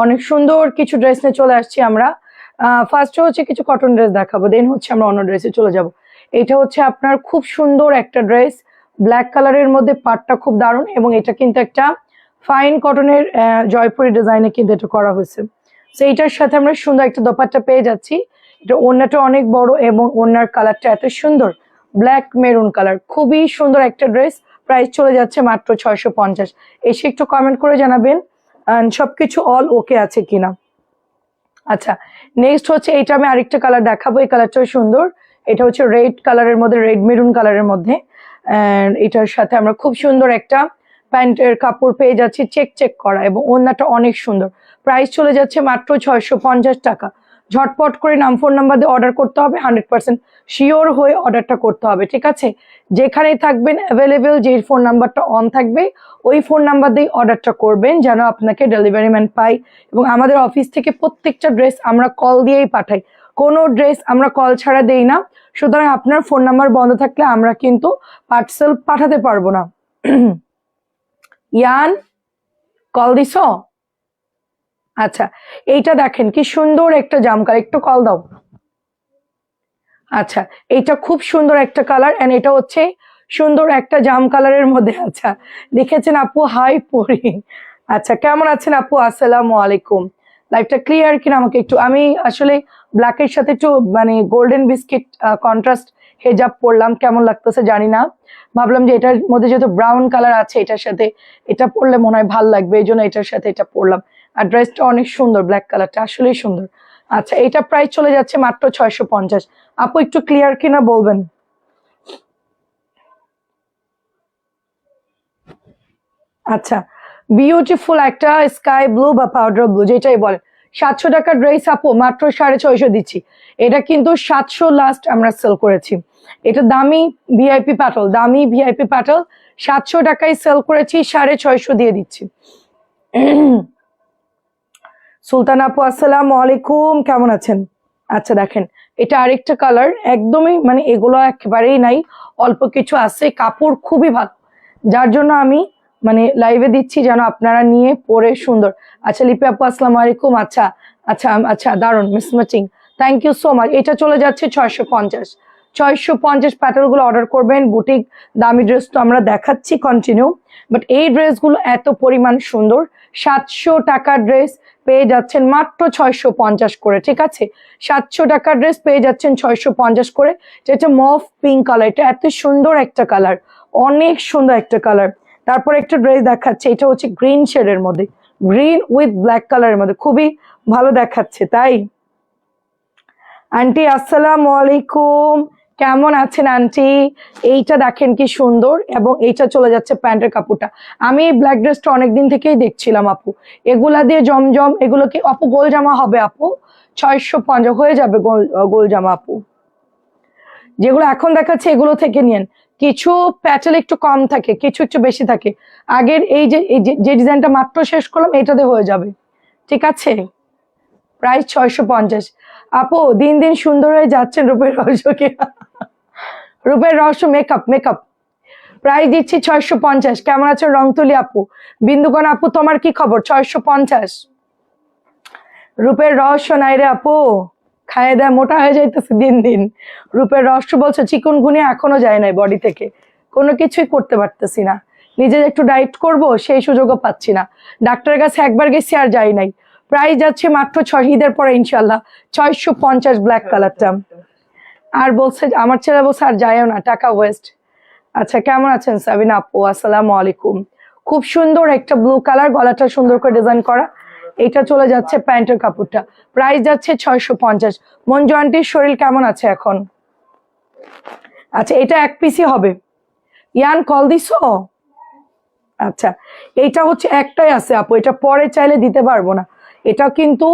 অনেক সুন্দর কিছু ড্রেস নিয়ে চলে আসছি আমরা। ফার্স্টে হচ্ছে কিছু কটন ড্রেস দেখাবো, দেন হচ্ছে আমরা অন্য ড্রেসে চলে যাব। এটা হচ্ছে আপনার খুব সুন্দর একটা ড্রেস, ব্ল্যাক কালারের মধ্যে পাটটা খুব দারুণ, এবং এটা কিন্তু একটা ফাইন কটনের জয়পুরি ডিজাইনে কিন্তু এটা করা হয়েছে। তো এইটার সাথে আমরা সুন্দর একটা দোপাট্টা পেয়ে যাচ্ছি। এটা ওড়নাটা অনেক বড় এবং ওড়নার কালারটা এত সুন্দর, ব্ল্যাক মেরুন কালার, খুবই সুন্দর একটা ড্রেস। প্রাইস চলে যাচ্ছে মাত্র 650। এসে একটু কমেন্ট করে জানাবেন সবকিছু অল ওকে আছে কিনা। আচ্ছা, নেক্সট হচ্ছে এইটা আমি আরেকটা কালার দেখাবো, এই কালারটাও সুন্দর। এটা হচ্ছে রেড কালারের মধ্যে, রেড মেরুন কালারের মধ্যে, এন্ড এটার সাথে আমরা খুব সুন্দর একটা প্যান্টের কাপড় পেয়ে যাচ্ছি, চেক চেক করা, এবং ওড়নাটা অনেক সুন্দর। প্রাইস চলে যাচ্ছে মাত্র 650 টাকা। ঝটপট করে নাম ফোন নাম্বার দিয়ে অর্ডার করতে হবে, 100% শিওর হয়ে অর্ডারটা করতে হবে, ঠিক আছে? যেখানেই থাকবেন অ্যাভেলেবেল যে ফোন নাম্বারটা অন থাকবে ওই ফোন নাম্বার দিয়ে অর্ডারটা করবেন যেন আপনাকে ডেলিভারি ম্যান পাই। এবং আমাদের অফিস থেকে প্রত্যেকটা ড্রেস আমরা কল দিয়েই পাঠাই, কোনো ড্রেস আমরা কল ছাড়া দেই না। সুতরাং আপনার ফোন নাম্বার বন্ধ থাকলে আমরা কিন্তু পার্সেল পাঠাতে পারবো না। ইয়ান, কল দিছ? আচ্ছা, এইটা দেখেন কি সুন্দর একটা জাম কালার, একটু কল দাও। আচ্ছা, এইটা খুব সুন্দর একটা কালার, এন্ড এটা হচ্ছে সুন্দর একটা জাম কালারের মধ্যে। আচ্ছা, লিখেছেন আপু হাই পরি। আচ্ছা, কেমন আছেন আপু? আসসালামু আলাইকুম। লাইভটা ক্লিয়ার কিনা আমাকে একটু, আমি আসলে ব্ল্যাকের সাথে একটু মানে গোল্ডেন বিস্কিট কন্ট্রাস্ট হেজাব পরলাম, কেমন লাগতেছে জানি না। ভাবলাম যে এটার মধ্যে যেহেতু ব্রাউন কালার আছে, এটার সাথে এটা পরলে মনে হয় ভালো লাগবে, এই জন্য এটার সাথে এটা পরলাম। আর ড্রেসটা অনেক সুন্দর, ব্ল্যাক কালারটা আসলেই সুন্দর। আচ্ছা, এটা প্রাইস চলে যাচ্ছে মাত্র 650। আপু একটু ক্লিয়ার কিনা বলবেন। আচ্ছা, বিউটিফুল একটা স্কাই ব্লু বা পাউডার ব্লু যেটাই বলেন, 700 টাকার ড্রেস আপু মাত্র 650 দিচ্ছি। এটা কিন্তু 700 লাস্ট আমরা সেল করেছি। এটা দামি ভিআইপি প্যাটল, দামি ভিআইপি প্যাটল 700 টাকায় সেল করেছি, 650 দিয়ে দিচ্ছি। সুলতান আপু আসসালামু আলাইকুম, কেমন আছেন? আচ্ছা, দেখেন এটা আরেকটা কালার, একদমই মানে এগুলো একেবারেই নাই, অল্প কিছু আছে, কাপড় খুবই ভালো, যার জন্য আমি মানে লাইভে দিচ্ছি যেন আপনারা নিয়ে পরে সুন্দর। আচ্ছা, লিপি আপু আসসালামু আলাইকুম। আচ্ছা আচ্ছা আচ্ছা, দারুন, miss matching, thank you so much. এটা চলে যাচ্ছে 650। 650 প্যাটার্ন গুলো অর্ডার করবেন। বুটিক দামি ড্রেস তো আমরা দেখাচ্ছি কন্টিনিউ, বাট এই ড্রেসগুলো এত পরিমাণ সুন্দর, 700 টাকার ড্রেস পেয়ে যাচ্ছেন মাত্র 650 করে, ঠিক আছে? 700 টাকার ড্রেস পেয়ে যাচ্ছেন 650 করে। যেটা মফ পিঙ্ক কালার, এটা এত সুন্দর একটা কালার, অনেক সুন্দর একটা কালার। তারপর একটা ড্রেস দেখাচ্ছে, এটা হচ্ছে গ্রিন শেডের মধ্যে, গ্রিন উইথ ব্ল্যাক কালারের মধ্যে, খুবই ভালো দেখাচ্ছে, তাই? আন্টি আসসালামু আলাইকুম, কেমন আছেন আন্টি? এইটা দেখেন কি সুন্দর, এবং এইটা চলে যাচ্ছে প্যান্টের কাপড়টা। আমি এই ব্ল্যাক ড্রেসটা অনেকদিন থেকেই দেখছিলাম আপু, এগুলা দিয়ে জমজম, এগুলো কি আপু গোল জামা হবে আপু? 650 হয়ে যাবে গোল জামা আপু। যেগুলো এখন দেখাচ্ছে এগুলো থেকে নিয়েন, কিছু প্যাটেল একটু কম থাকে, কিছু একটু বেশি থাকে। আগের এই যে ডিজাইনটা মাত্র শেষ করলাম এটাতে হয়ে যাবে, ঠিক আছে? প্রাইস 650। আপু দিন দিন সুন্দর হয়ে যাচ্ছেন রূপের রহস্যকে। রূপের রহস্য মেকআপ, মেকআপ প্রাইস দিচ্ছি 650। কেমন আছেন রংতুলি আপু? বিন্দুকণ আপু তোমার কি খবর? 650। রূপের রহস্য নাই রে আপু, খায়ে দেয় মোটা হয়ে যাইতেছে দিন দিন। রূপের রহস্য বলছো, চিকুনগুনিয়া এখনো যায় নাই বডি থেকে, কোনো কিছুই করতে পারতেছি না, নিজে একটু ডায়েট করব সেই সুযোগও পাচ্ছি না। ডাক্তারের কাছে একবার গেছি আর যাই নাই। প্রাইস যাচ্ছে মাত্র 6, ঈদের পরে ইনশাল্লাহ 650 ব্ল্যাক কালারটা। আর বলছে আমার ছেলে বলছে আর যাইও না, টাকা ওয়েস্ট। আচ্ছা, কেমন আছেন সাবিনা আপু? আসসালামু আলাইকুম। খুব সুন্দর একটা ব্লু কালার, গলাটা সুন্দর করে ডিজাইন করা, এটা চলে যাচ্ছে প্যান্টের কাপড়টা, প্রাইস যাচ্ছে 650। মঞ্জু আন্টির শরীর কেমন আছে এখন? আচ্ছা, এটা এক পিসই হবে। ইয়ান কল দিস? আচ্ছা, এইটা হচ্ছে একটাই আছে আপু, এটা পরে চাইলে দিতে পারবো না। এটা কিন্তু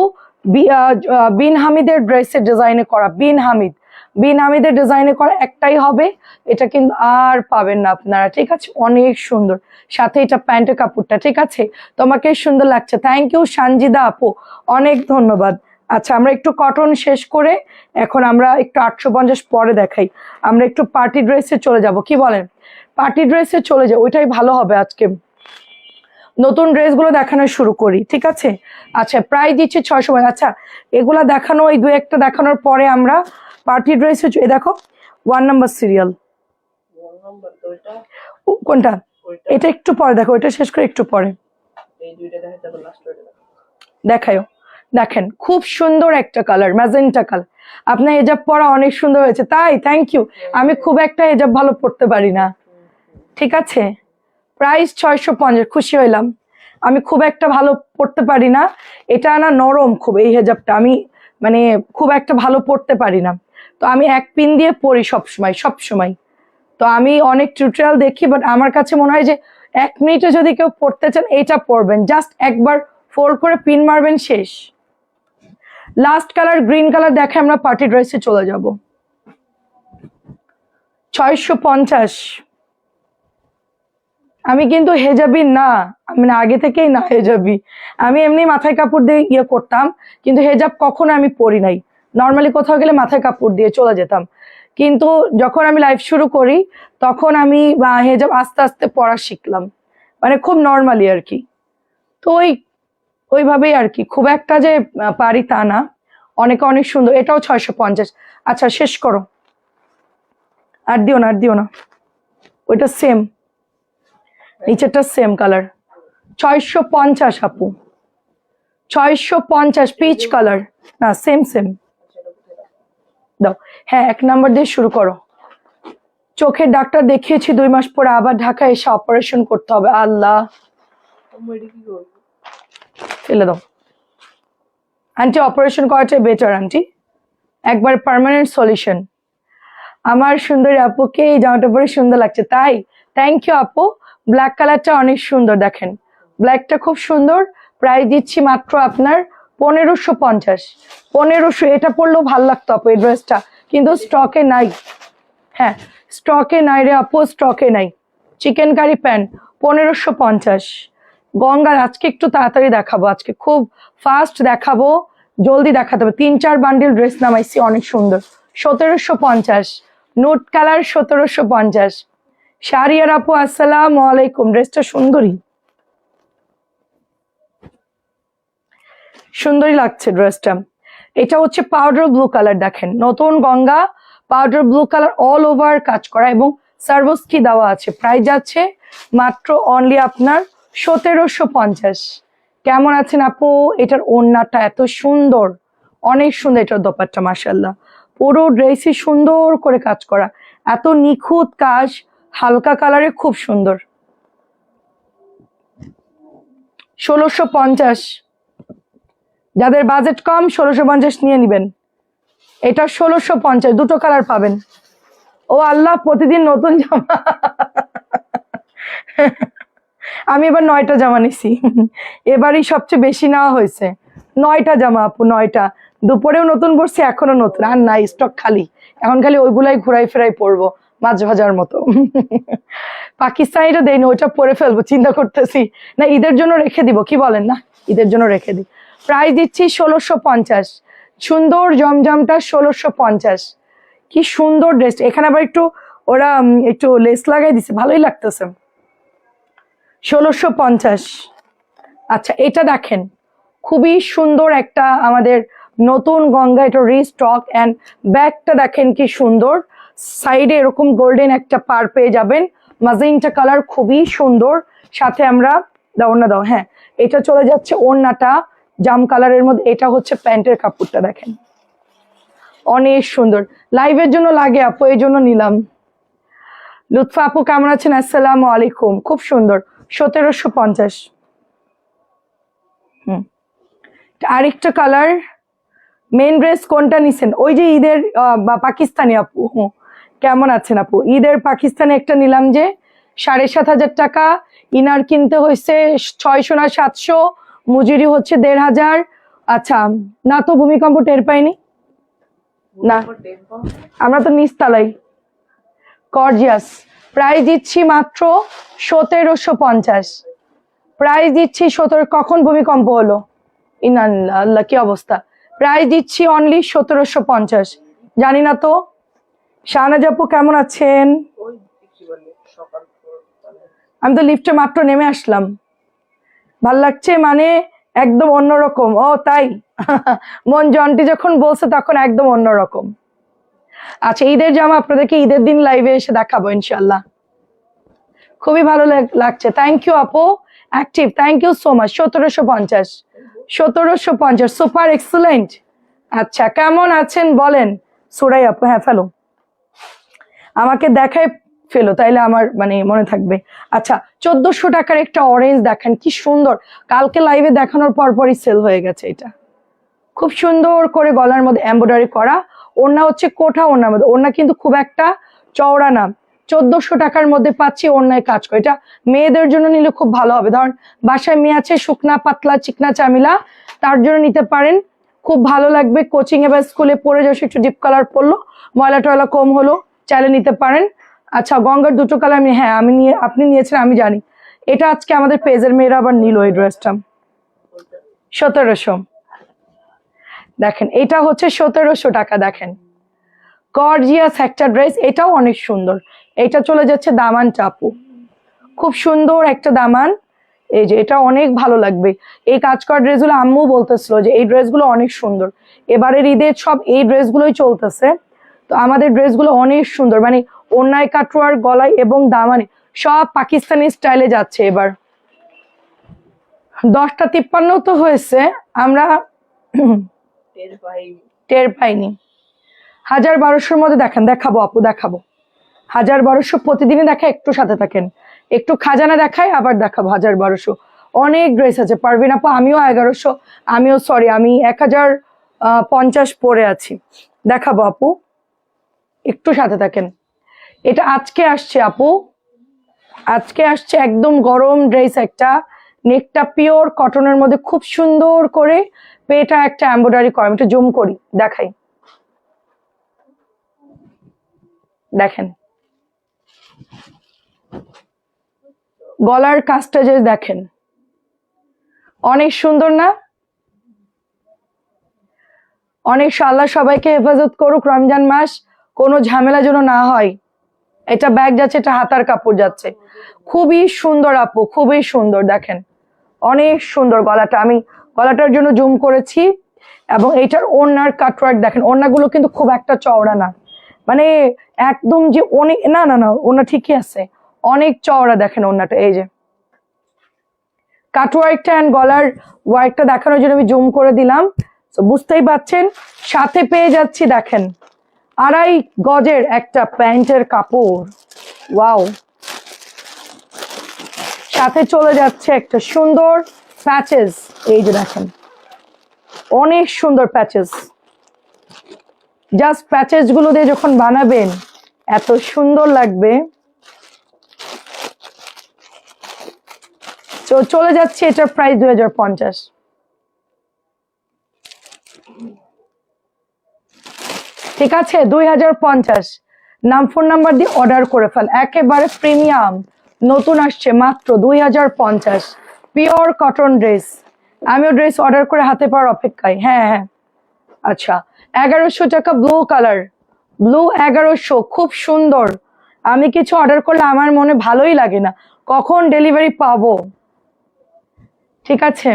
বিন হামিদের ড্রেসের ডিজাইনে করা, বিন হামিদের ডিজাইনে করা, একটাই হবে। এটা কিন্তু আর পাবেন না আপনারা, ঠিক আছে? অনেক সুন্দর, সাথে এটা প্যান্টের কাপড়টা, ঠিক আছে? তোমাকে সুন্দর লাগছে, থ্যাংক ইউ সানজিদা আপু, অনেক ধন্যবাদ। আচ্ছা, আমরা একটু কটন শেষ করে এখন আমরা একটু 850 পরে দেখাই, আমরা একটু পার্টি ড্রেসে চলে যাব, কি বলেন? পার্টি ড্রেসে চলে যাও, ওইটাই ভালো হবে আজকে। নতুন ড্রেসগুলো দেখানো শুরু করি, ঠিক আছে? আচ্ছা, প্রাইস দিচ্ছি 600। আচ্ছা, এগুলা দেখানো, এই দু একটা দেখানোর পরে আমরা পার্টি ড্রেস এ দেখো 1 নাম্বার সিরিয়াল। কোনটা? এটা একটু পরে দেখো, এটা শেষ করে একটু পরে দেখায়ও। দেখেন খুব সুন্দর একটা কালার, ম্যাজেন্টা কালার। আপনার হেজাব পরা অনেক সুন্দর হয়েছে। তাই, থ্যাংক ইউ। আমি খুব একটা হেজাব ভালো পড়তে পারি না, ঠিক আছে? প্রাইস 650, খুশি হইলাম। আমি খুব একটা ভালো পড়তে পারি না, এটা না নরম খুব, এই হেজাবটা আমি মানে খুব একটা ভালো পড়তে পারি না। তো আমি এক পিন দিয়ে পড়ি সবসময় সবসময়। তো আমি অনেক টিউটোরিয়াল দেখি, বাট আমার কাছে মনে হয় যে 1 মিনিটে যদি কেউ পড়তে চান এটা পড়বেন, জাস্ট একবার ফোল্ড করে পিন মারবেন, শেষ। লাস্ট কালার গ্রিন কালার দেখে আমরা পার্টি ড্রেসে চলে যাব। 650। আমি কিন্তু হেজাবি না, আমি আগে থেকেই না হেজাবি। আমি এমনি মাথায় কাপড় দিয়ে ইয়ে করতাম, কিন্তু হেজাব কখনো আমি পরি নাই। নর্মালি কোথাও গেলে মাথায় কাপড় দিয়ে চলে যেতাম, কিন্তু যখন আমি লাইভ শুরু করি তখন আমি হেজাব আস্তে আস্তে পরা শিখলাম, মানে খুব নর্মালি আর কি। তো ওইভাবেই আর কি, খুব একটা যে পারি তা না। অনেকে অনেক সুন্দর। এটাও 650। আচ্ছা, শেষ করো, আর দিও না, আর দিও না। ওইটা সেম, নিচেরটা সেম কালার। 650 আপু, 650 পিচ কালার। না, সেম সেম দাও। হ্যাঁ, 1 নাম্বার দিয়ে শুরু করো। চোখের ডাক্তার দেখিয়েছি, 2 মাস পরে আবার ঢাকায় এসে অপারেশন করতে হবে। আল্লাহ, ফেলে দাও আন্টি, অপারেশন করাটাই বেটার আন্টি, একবার পার্মানেন্ট সলিউশন। আমার সুন্দরী আপুকে এই জামাটা পরে সুন্দর লাগছে। তাই, থ্যাংক ইউ আপু। ব্ল্যাক কালারটা অনেক সুন্দর, দেখেন ব্ল্যাকটা খুব সুন্দর। প্রাইস দিচ্ছি মাত্র আপনার 1550। 1500, এটা পরলেও ভালো লাগতো আপু এই ড্রেসটা, কিন্তু স্টকে নাই। হ্যাঁ, স্টকে নাই রে আপু, স্টকে নাই। Chicken curry pant 1550। গঙ্গার আজকে একটু তাড়াতাড়ি দেখাবো, আজকে খুব ফাস্ট দেখাবো, জলদি দেখাতে হবে। 3-4 বান্ডিল ড্রেস নামাইছি, অনেক সুন্দর। 1750 নোট কালার, 1750। শারিয়ার আপু আসসালামু আলাইকুম, ড্রেসটা সুন্দরী, সুন্দরই লাগছে ড্রেসটা। এটা হচ্ছে পাউডার ব্লু কালার, দেখেন নতুন Ganga powder blue colour, all over কাজ করা এবং সার্ভোস্কি দেওয়া আছে। প্রাইস যাচ্ছে মাত্র অনলি আপনার 1750। কেমন আছেন আপু? এটার ওড়নাটা এত সুন্দর, অনেক সুন্দর। এটার দোপাট্টা মাশাআল্লাহ, পুরো ড্রেসই সুন্দর করে কাজ করা, এত নিখুঁত কাজ, হালকা কালারে খুব সুন্দর। 1650। যাদের বাজেট কম 1650 নিয়ে নিবেন। এটা 1650, দুটো কালার পাবেন। ও আল্লাহ, প্রতিদিন নতুন জামা। আমি এবার 9টা জামা নিছি, এবারই সবচেয়ে বেশি নেওয়া হয়েছে। 9টা জামা আপু, 9টা। দুপুরেও নতুন পরছি, এখনো নতুন, আর নাই, স্টক খালি। এখন খালি ওইগুলাই ঘুরাই ফেরাই পরবো, মাছ ভাজার মতো। পাকিস্তানিটা দেয়নি, ওইটা পরে ফেলবো চিন্তা করতেছি। না, ঈদের জন্য রেখে দিব, কি বলেন? না, ঈদের জন্য রেখে দিই। প্রাইস দিচ্ছি 1650। সুন্দর জমজমটা 1650। কি সুন্দর ড্রেস। এখানে আবার একটু ওরা একটু লেস লাগাই দিছে, ভালোই লাগতেছে। 1650। আচ্ছা, এটা দেখেন খুবই সুন্দর একটা আমাদের নতুন গঙ্গা, এটা রিস্টক। অ্যান্ড ব্যাগটা দেখেন কি সুন্দর, সাইডে এরকম গোল্ডেন একটা পার পেয়ে যাবেন, মাজেন্টা কালার, খুবই সুন্দর। সাথে আমরা দাও না, দাও, হ্যাঁ, এটা চলে যাচ্ছে ওড়নাটা জাম কালারের মধ্যে। এটা হচ্ছে প্যান্টের কাপড়টা, দেখেন অনেক সুন্দর। লাইভের জন্য লাগে আপু, এই জন্য নিলাম। লুৎফা আপু কেমন আছেন? আসসালামু আলাইকুম, খুব সুন্দর। 1750। আরেকটা কালার। মেন ড্রেস কোনটা নিছেন? ওই যে ঈদের বা পাকিস্তানি আপু। কেমন আছেন আপু? ঈদের পাকিস্তানি একটা নিলাম যে 7500 টাকা। ইনার কিনতে হয়েছে 600 না 700, মজুরি হচ্ছে 1500। আচ্ছা, না তো ভূমিকম্প টের পাইনি না, আমরা তো নিচতলাই। গর্জিয়াস। প্রাইস দিচ্ছি মাত্র 1750। প্রাইস দিচ্ছি 17। কখন ভূমিকম্প হলো? ইনাল্লাহ, আল্লাহ কি অবস্থা। প্রাইস দিচ্ছি অনলি 1750। জানি না তো। শাহনাজ আপু কেমন আছেন? আমি তো লিফটে মাত্র নেমে আসলাম। ভাল লাগছে মানে একদম অন্যরকম। ও তাই মন জন্টি যখন বলছে তখন একদম অন্যরকম। আচ্ছা, ঈদের জামা আপনাদেরকে ঈদের দিন লাইভে এসে দেখাবো ইনশাল্লাহ। খুবই ভালো লাগছে। থ্যাংক ইউ আপু active, thank you so much. 1750, 1750 super excellent. আচ্ছা, কেমন আছেন বলেন সুরাই আপু? হ্যাঁ ফেলো, আমাকে দেখায় ফেলো, তাইলে আমার মানে মনে থাকবে। আচ্ছা, 1400 টাকার একটা অরেঞ্জ দেখেন কি সুন্দর, কালকে লাইভে দেখানোর পরপরই সেল হয়ে গেছে। এটা খুব সুন্দর করে গলার মধ্যে এমব্রয়ডারি করা, ওড়না হচ্ছে কোঠা ওড়নার মধ্যে, ওড়না কিন্তু খুব একটা চওড়া না। 1400 টাকার মধ্যে পাচ্ছি ওড়নায় কাজ করে। এটা মেয়েদের জন্য নিলে খুব ভালো হবে, ধরেন বাসায় মেয়ে আছে শুকনা পাতলা চিকনা চামিলা, তার জন্য নিতে পারেন, খুব ভালো লাগবে। কোচিং এ বা স্কুলে পরে যাচ্ছে, একটু ডিপ কালার পরলো, ময়লা টয়লা কম হলো, চাইলে নিতে পারেন। আচ্ছা, গঙ্গার দুটো কালার আমি, হ্যাঁ আমি নিয়ে, আপনি নিয়েছেন আমি জানি। এটা আজকে আমাদের পেজের মেয়েরা আবার নিল এই ড্রেসটা 1700। দেখেন এটা হচ্ছে 1700 টাকা। দেখেন গর্জিয়াস একটা ড্রেস, এটাও অনেক সুন্দর। এটা চলে যাচ্ছে দামান চাপু, খুব সুন্দর একটা দামান। এই যে এটা অনেক ভালো লাগবে। এই কাজ করা ড্রেসগুলো আম্মু বলতেছিল যে এই ড্রেসগুলো অনেক সুন্দর, এবারের ঈদে সব এই ড্রেসগুলোই চলতেছে। তো আমাদের ড্রেসগুলো অনেক সুন্দর, মানে ওড়নায় কাটওয়ার গলায় এবং দামানে সব পাকিস্তানি স্টাইলে যাচ্ছে। এবার 10টা 53 তো হয়েছে, আমরা টের পাইনি। 1000-1200 মধ্যে দেখেন, দেখাবো আপু দেখাবো। 1000-1200 প্রতিদিনই দেখা, একটু সাথে থাকেন, একটু খাজানা দেখাই আবার দেখাবো। 1000-1200 অনেক ড্রেস আছে। পারবেন আপু, আমিও 1100, আমিও সরি আমি 1050 পরে আছি, দেখাবো আপু, একটু সাথে থাকেন। এটা আজকে আসছে আপু, আজকে আসছে একদম গরম ড্রেস একটা, নেকটা পিওর কটনের মধ্যে খুব সুন্দর করে পেটা একটা এমব্রয়ডারি করা। আমি একটু জুম করি দেখাই, দেখেন গলার কাজটা যে দেখেন, অনেক সুন্দর না? অনেক আল্লাহ সবাইকে হেফাজত করুক, রমজান মাস কোনো ঝামেলা যেন না হয়। এটা ব্যাগ যাচ্ছে, এটা হাতার কাপড় যাচ্ছে, খুবই সুন্দর আপু, খুবই সুন্দর। দেখেন অনেক সুন্দর গলাটা, আমি গলাটার জন্য জুম করেছি। এবং এটার ওড়নার কাটওয়ার্ক দেখেন, ওড়নাগুলো কিন্তু খুব একটা চওড়া না, মানে একদম যে অনেক, না না না ওড়না ঠিকই আছে, অনেক চওড়া। দেখেন ওড়নাটা, এই যে কাটওয়ার্কটা অ্যান্ড গলার ওয়ার্কটা দেখানোর জন্য আমি জুম করে দিলাম, তো বুঝতেই পাচ্ছেন। সাথে পেয়ে যাচ্ছি দেখেন 2.5 গজের একটা প্যান্টের কাপড়, ওয়াও। সাথে চলে যাচ্ছে একটা সুন্দর প্যাচেস, এই যে দেখেন অনেক সুন্দর প্যাচেস। জাস্ট প্যাচেস গুলো দিয়ে যখন বানাবেন এত সুন্দর লাগবে। তো চলে যাচ্ছে, এটার প্রাইস 2050। ঠিক আছে, 2050। নাম ফোন নাম্বার দিয়ে অর্ডার করে ফেল, একেবারে প্রিমিয়াম, নতুন আসছে মাত্র 2050, পিওর কটন ড্রেস। আমিও ড্রেস অর্ডার করে হাতে পাওয়ার অপেক্ষায়। হ্যাঁ হ্যাঁ, আচ্ছা 1100 টাকা ব্লু কালার, ব্লু 1100, খুব সুন্দর। আমি কিছু অর্ডার করলে আমার মনে ভালোই লাগে না কখন ডেলিভারি পাবো। ঠিক আছে,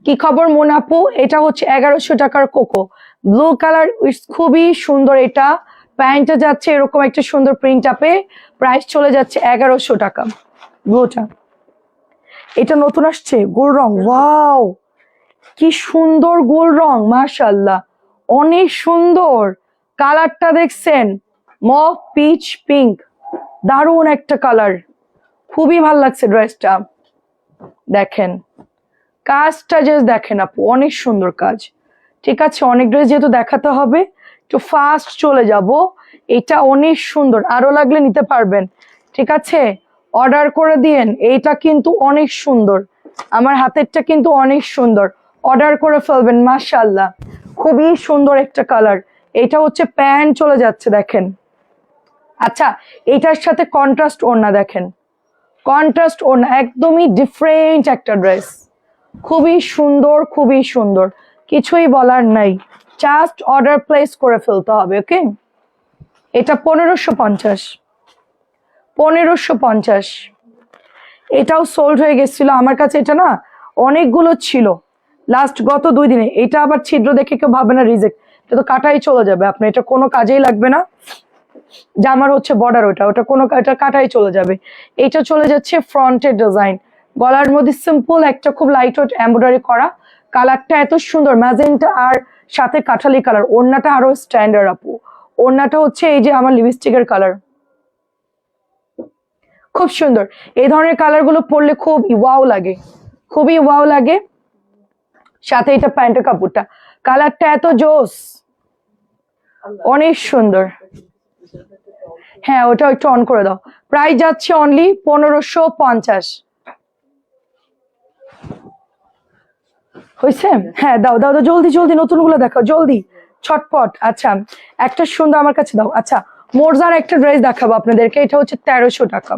কি খবর মোনাপু? এটা হচ্ছে 1100 টাকার কোকো ব্লু কালার, খুবই সুন্দর। এটা প্যান্টটা যাচ্ছে এরকম একটা সুন্দর প্রিন্ট আপে, প্রাইস চলে যাচ্ছে 1100 টাকা ব্লুটা। এটা নতুন আসছে গোল রং, ওয়াও কি সুন্দর গোল রং, মাশাআল্লাহ অনেক সুন্দর। কালারটা দেখছেন, মভ পিচ পিঙ্ক, দারুণ একটা কালার, খুবই ভাল লাগছে ড্রেসটা। দেখেন কাজটা জাস্ট দেখেন আপু, অনেক সুন্দর কাজ। ঠিক আছে, অনেক ড্রেস যেহেতু দেখাতে হবে একটু ফাস্ট চলে যাব। এটা অনেক সুন্দর, আরো লাগলে নিতে পারবেন। ঠিক আছে, অর্ডার করে দিয়েন। এইটা কিন্তু অনেক সুন্দর, আমার হাতেরটা কিন্তু অনেক সুন্দর, অর্ডার করে ফেলবেন। মাশাআল্লাহ খুবই সুন্দর একটা কালার। এটা হচ্ছে প্যান্ট চলে যাচ্ছে দেখেন। আচ্ছা, এটার সাথে কন্ট্রাস্ট ওড়না দেখেন, কন্ট্রাস্ট ওড়না, একদমই ডিফারেন্ট একটা ড্রেস, খুবই সুন্দর, খুবই সুন্দর, কিছুই বলার নাই। জাস্ট অর্ডার প্লেস করে ফেলতে হবে। ওকে, এটা 1550, 1550। এটাও সোল্ড হয়ে গেছিল আমার কাছে, এটা না অনেকগুলো ছিল লাস্ট গত 2 দিনে। এটা আবার ছিদ্র দেখে কেউ ভাবে না রিজেক্ট, এটা তো কাটাই চলে যাবে, আপনার এটা কোনো কাজেই লাগবে না। জামার হচ্ছে বর্ডার, ওটা ওটা কোনো এটা কাটাই চলে যাবে। এটা চলে যাচ্ছে ফ্রন্টের ডিজাইন, গলার মধ্যে সিম্পল একটা খুব লাইট ওয়েট এমব্রয়ডারি করা, কালারটা এত সুন্দর ম্যাজেন্টা আর সাথে কাঠালি কালার। ওড়নাটা আরো স্ট্যান্ডার্ড আপু, ওড়নাটা হচ্ছে এই যে আমার লিপস্টিকের কালার, খুব সুন্দর। এই ধরনের কালার গুলো পরলে খুব ওয়াও লাগে, খুবই ওয়াও লাগে। সাথে এটা প্যান্টের কাপড়টা, কালারটা এত জোস, অনেক সুন্দর। হ্যাঁ ওটা একটু অন করে দাও। প্রাইস যাচ্ছে অনলি 1550। হয়েছে? হ্যাঁ দাও দাও দাও, জলদি জলদি নতুনগুলো দেখাও জলদি, ছটপট। আচ্ছা একটা সুন্দর আমার কাছে দাও। আচ্ছা মোরজার একটা ড্রেস দেখাবো আপনাদেরকে, এটা হচ্ছে 1300 টাকা।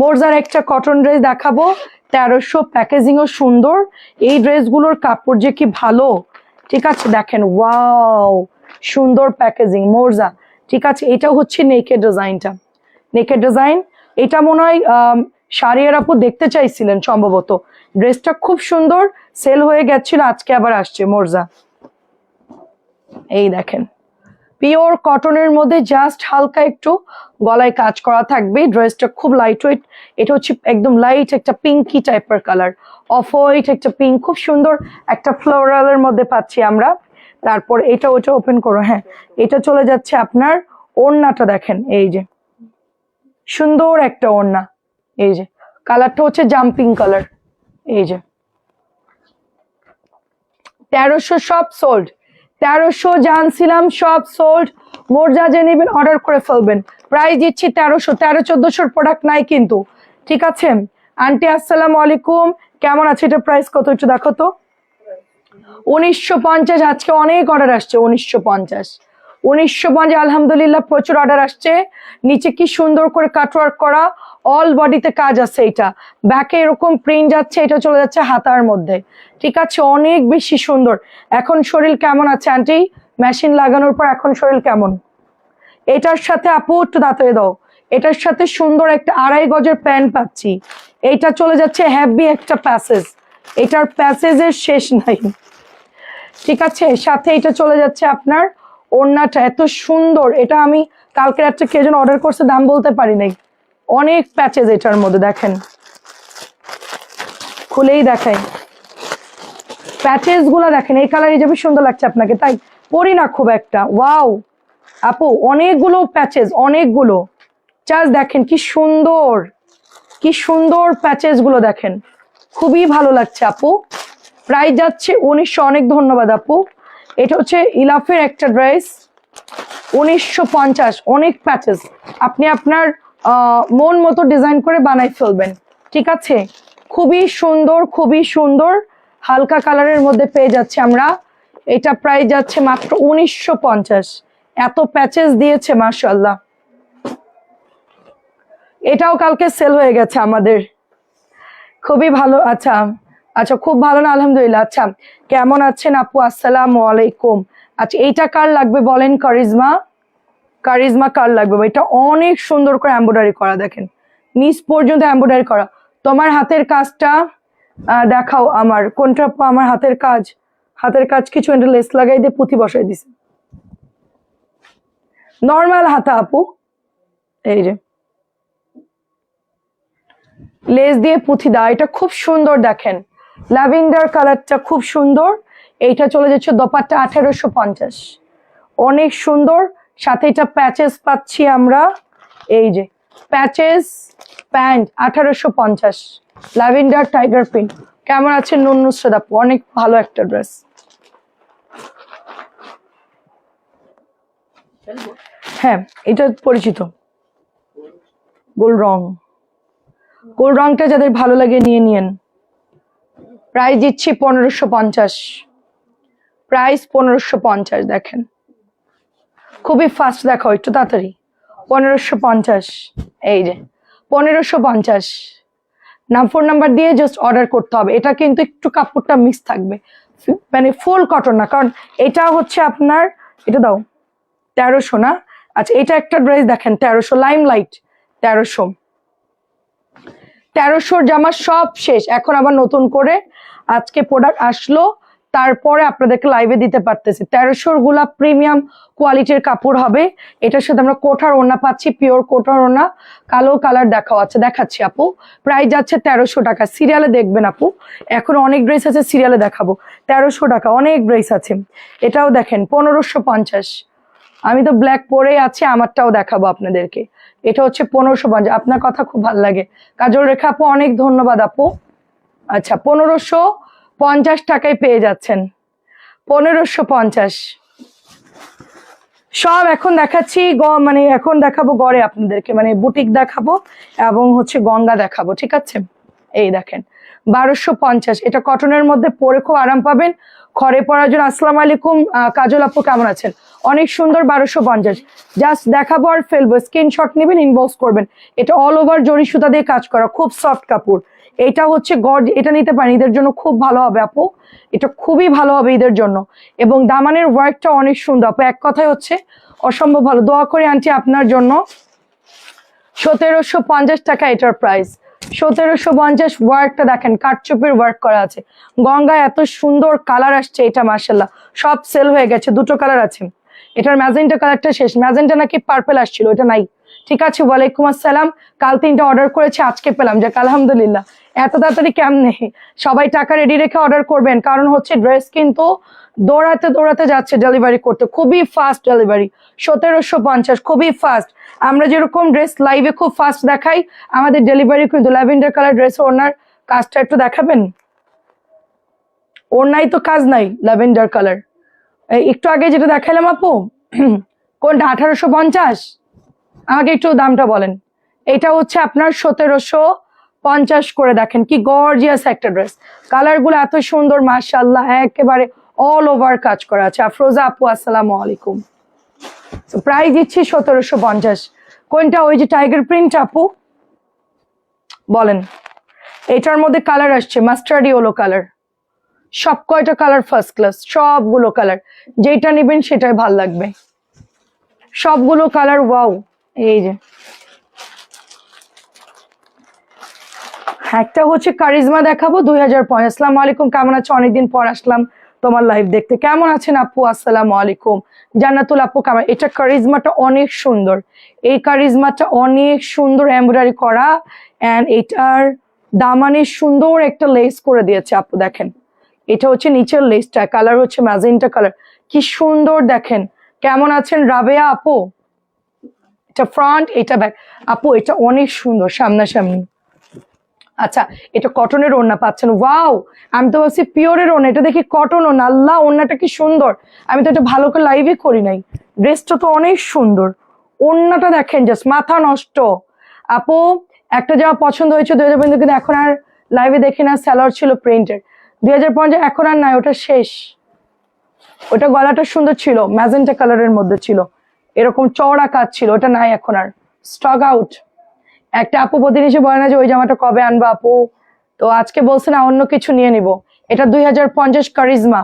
মোরজার একটা কটন ড্রেস দেখাবো 1300, প্যাকেজিংও সুন্দর। এই ড্রেসগুলোর কাপড় যে কি ভালো, ঠিক আছে দেখেন, ওয়াও সুন্দর প্যাকেজিং মোরজা। ঠিক আছে, এটা হচ্ছে নেকের ডিজাইনটা, নেকের ডিজাইন। এটা মনে হয় শাড়িয়ার আপু দেখতে চাইছিলেন সম্ভবত, ড্রেসটা খুব সুন্দর, সেল হয়ে গেছিল, আজকে আবার আসছে মোরজা। এই দেখেন পিওর কটনের মধ্যে জাস্ট হালকা একটু গলায় কাজ করা থাকবে, ড্রেসটা খুব লাইট ওয়েট। এটা হচ্ছে একদম লাইট একটা পিঙ্কি টাইপের কালার, অফ হোয়াইট একটা পিঙ্ক, খুব সুন্দর একটা ফ্লোরালের মধ্যে পাচ্ছি আমরা। তারপর এটা ওটা ওপেন করো। হ্যাঁ এটা চলে যাচ্ছে আপনার ওড়নাটা দেখেন, এই যে সুন্দর একটা ওড়না, এই যে কালারটা হচ্ছে জাম্পিং কালার, এই যে 1300 সব সোল্ড, 1300 জানছিলাম সব সোল্ড। মোরজা যে নেবেন অর্ডার করে ফেলবেন, প্রাইস দিচ্ছি 1300, 1300-1400 প্রোডাক্ট নাই কিন্তু, ঠিক আছে। আন্টি আসসালামু আলাইকুম, কেমন আছে? এটা প্রাইস কত একটু দেখো তো। 1950, আজকে অনেক অর্ডার আসছে 1950, 1950 আলহামদুলিল্লাহ প্রচুর অর্ডার আসছে। নিচে কি সুন্দর করে কাটওয়ার্ক করা, অল বডিতে কাজ আছে, এটা ব্যাকে এরকম প্রিন্ট যাচ্ছে, এটা চলে যাচ্ছে হাতার মধ্যে, ঠিক আছে অনেক বেশি সুন্দর। এখন শরীর কেমন আছে আন্টি? মেশিন লাগানোর পর এখন শরীর কেমন? এটার সাথে আপু একটু দাঁড়িয়ে দাও, এটার সাথে সুন্দর একটা 2.5 গজের প্যান্ট পাচ্ছি, এইটা চলে যাচ্ছে হ্যাভি একটা প্যাসেজ, এটার প্যাসেজের শেষ নাই, ঠিক আছে। সাথে এটা চলে যাচ্ছে আপনার ওড়নাটা এত সুন্দর, এটা আমি কালকে রাত্রে কে যেন অর্ডার করছে, দাম বলতে পারি নাই, অনেক প্যাচেজ এটার মধ্যে দেখেন, খুলেই দেখাই প্যাচেস গুলা দেখেন, এই কালার হিসেবে সুন্দর লাগছে আপনাকে, তাই পরি না খুব একটা। ওয়াও আপু অনেকগুলো প্যাচেস, অনেকগুলো জাস্ট দেখেন কি সুন্দর, কি সুন্দর প্যাচেস গুলো দেখেন, খুবই ভালো লাগছে আপু। প্রাইস যাচ্ছে 1900, অনেক ধন্যবাদ আপু। এটা হচ্ছে ইলাফের একটা ড্রেস 1950, অনেক প্যাচেস, আপনি আপনার মন মতো ডিজাইন করে বানাই ফেলবেন, ঠিক আছে। খুবই সুন্দর, খুবই সুন্দর, হালকা কালারের মধ্যে পেয়ে যাচ্ছে আমরা। এটা প্রাইস যাচ্ছে মাত্র 1950, এত প্যাচেস দিয়েছে মাশাআল্লাহ। এটাও কালকে সেল হয়ে গেছে আমাদের, খুবই ভালো। আচ্ছা আচ্ছা খুব ভালো না আলহামদুলিল্লাহ। আচ্ছা কেমন আছেন আপু? আসসালামু আলাইকুম। আচ্ছা এইটা কার লাগবে বলেন? কারিজমা, কারিজমা কার লাগবে? এটা অনেক সুন্দর করে এমব্রয়ডারি করা, দেখেন নিচ পর্যন্ত এমব্রয়ডারি করা। তোমার হাতের কাজটা দেখাও, আমার কোনটা আপু? আমার হাতের কাজ, হাতের কাজ কিছু একটা লেস লাগাই দিয়ে পুঁথি বসাই দিছে, নর্মাল হাতা আপু, এই যে লেস দিয়ে পুঁথি দেওয়া, এটা খুব সুন্দর দেখেন, ল্যাভেন্ডার কালারটা খুব সুন্দর। এইটা চলে যাচ্ছে দোপাট্টা 1850, অনেক সুন্দর। সাথে এটা প্যাচেস পাচ্ছি আমরা, এই যে patches pant 1850, lavender tiger print. কেমন আছে নুসরাত আপু? অনেক ভালো একটা ড্রেস। হ্যাঁ এটা পরিচিত, গোল রং, গোল রংটা যাদের ভালো লাগে নিয়ে নিয়েন। প্রাইস দিচ্ছি 1550, প্রাইস 1550, দেখেন খুবই ফাস্ট, দেখাও একটু তাড়াতাড়ি। 1550, এই যে 1550, ফোন নাম্বার দিয়ে জাস্ট অর্ডার করতে হবে। এটা কিন্তু একটু কাপড়টা মিক্স থাকবে, মানে ফুল কটন না, কারণ এটা হচ্ছে আপনার, এটা দাও 1300 না। আচ্ছা এটা একটা ড্রেস দেখেন 1300, লাইম লাইট 1300, 1300 জামা সব শেষ, এখন আবার নতুন করে আজকে প্রোডাক্ট আসলো, তারপরে আপনাদেরকে লাইভে দিতে পারতেছি। 1300 গুলা প্রিমিয়াম কোয়ালিটির কাপড় হবে। এটার সাথে আমরা কোঠার ওড়না পাচ্ছি, পিওর কোঠার ওড়না, কালো কালার দেখাচ্ছি আপু। প্রাইস যাচ্ছে 1300 টাকা। সিরিয়ালে দেখবেন আপু, এখন অনেক ড্রেস আছে, সিরিয়ালে দেখাবো। 1300 টাকা, অনেক ড্রেস আছে। এটাও দেখেন 1550। আমি তো ব্ল্যাক পরেই আছি, আমারটাও দেখাবো আপনাদেরকে। এটা হচ্ছে 1550। আপনার কথা খুব ভালো লাগে কাজল রেখা আপু, অনেক ধন্যবাদ আপু। আচ্ছা, 1550 টাকায় পেয়ে যাচ্ছেন, 1550। সব এখন দেখাচ্ছি মানে এখন দেখাবো গড়ে আপনাদেরকে, মানে বুটিক দেখাবো এবং হচ্ছে গঙ্গা দেখাবো, ঠিক আছে? এই দেখেন 1250, এটা কটনের মধ্যে পরে খুব আরাম পাবেন। ঘরে পরার জন্য। আসসালামু আলাইকুম কাজল আপু, কেমন আছেন? অনেক সুন্দর, 1250। জাস্ট দেখাবো আর ফেলবো, স্ক্রিনশট নেবেন, ইনবক্স করবেন। এটা অল ওভার জরি সুতা দিয়ে কাজ করা, খুব সফট কাপড়। এটা হচ্ছে গড়, এটা নিতে পারেন, ঈদের জন্য খুব ভালো হবে আপু, এটা খুবই ভালো হবে ঈদের জন্য। এবং দামানের ওয়ার্কটা অনেক সুন্দর আপু, এক কথায় হচ্ছে অসম্ভব ভালো। দোয়া করে আনছি আপনার জন্য। 1750 টাকা এটার প্রাইস, 1750। ওয়ার্কটা দেখেন, কাঠচুপির ওয়ার্ক করা আছে। গঙ্গায় এত সুন্দর কালার আসছে, এটা মার্শাল্লাহ সব সেল হয়ে গেছে। দুটো কালার আছে, এটার ম্যাজেন্টা কালারটা শেষ। ম্যাজেন্টা নাকি পার্পেল আসছিল, এটা নাই। ঠিক আছে, ওয়ালাইকুম আসসালাম। কাল 3টা অর্ডার করেছি, আজকে পেলাম, যাক আলহামদুলিল্লাহ। এত তাড়াতাড়ি কেমনে? সবাই টাকা রেডি রেখে অর্ডার করবেন, কারণ হচ্ছে ড্রেস কিন্তু দৌড়াতে দৌড়াতে যাচ্ছে ডেলিভারি করতে, খুবই ফাস্ট ডেলিভারি। 1750 খুবই ফাস্ট। আমরা যেরকম ড্রেস লাইভে খুব ফাস্ট দেখাই, আমাদের ডেলিভারি কিন্তু। ল্যাভেন্ডার কালার ড্রেস, ওনার কাজটা একটু দেখাবেন। ওনাই তো কাজ নাই, ল্যাভেন্ডার কালার। একটু আগে যেটা দেখালাম আপু, কোনটা? 1850। আমাকে একটু দামটা বলেন। এটা হচ্ছে আপনার 1750 করে। দেখেন কি গর্জিয়াস একটা ড্রেস, কালার গুলো এত সুন্দর মাশাআল্লাহ, একেবারে অল ওভার কাজ করা আছে। আফরোজা আপু আসসালামু আলাইকুম। প্রাইস দিচ্ছি 1750। কোনটা? ওই যে টাইগার প্রিন্ট আপু, বলেন। এটার মধ্যে কালার আসছে মাস্টার্ড ইয়েলো কালার, সব কয়টা কালার ফার্স্ট ক্লাস, সবগুলো কালার, যেটা নেবেন সেটাই ভাল লাগবে, সবগুলো কালার ওয়াও। এই যে একটা হচ্ছে কারিজমা দেখাবো 2050। আসসালামু আলাইকুম, কেমন আছো? অনেকদিন পর আসলাম তোমার লাইভ দেখতে। কেমন আছেন আপু? আসসালামু আলাইকুম। জান্নাতুল আপু কেমন? এটা কারিজমাটা অনেক সুন্দর, এই কারিজমাটা অনেক সুন্দর এমব্রয়ডারি করা, এন্ড এটার দামানে সুন্দর একটা লেস করে দিয়েছে আপু, দেখেন। এটা হচ্ছে নিচের লেসটা, কালার হচ্ছে ম্যাজেন্টা কালার, কি সুন্দর দেখেন। কেমন আছেন রাবেয়া আপু? এটা ফ্রন্ট, এটা ব্যাক আপু, এটা অনেক সুন্দর সামনাসামনি। আচ্ছা, এটা কটনের ওড়না পাচ্ছেন, ওয়াও। আমি তো বলছি পিওরের ওড়না, এটা দেখি কটন ওড়না। আল্লাহ, ওড়নাটা কি সুন্দর। আমি তো এটা ভালো করে লাইভে করি নাই। ড্রেসটা তো অনেক সুন্দর, ওড়নাটা দেখেন, জাস্ট মাথা নষ্ট। আপু একটা যাওয়া পছন্দ হয়েছে 2050, কিন্তু এখন আর লাইভে দেখি না। স্যালোয়ার ছিল প্রিন্টের 2050, এখন আর নাই, ওটা শেষ। ওটা গলাটা সুন্দর ছিল, ম্যাজেন্টা কালারের মধ্যে ছিল, এরকম চওড়া কাজ ছিল, ওটা নাই এখন আর, স্টক আউট। একটা আপু প্রতিদিন এসে বলে না যে ওই জামাটা কবে আনবা আপু, তো আজকে বলছে না অন্য কিছু নিয়ে নিব। এটা 2050 কারিজমা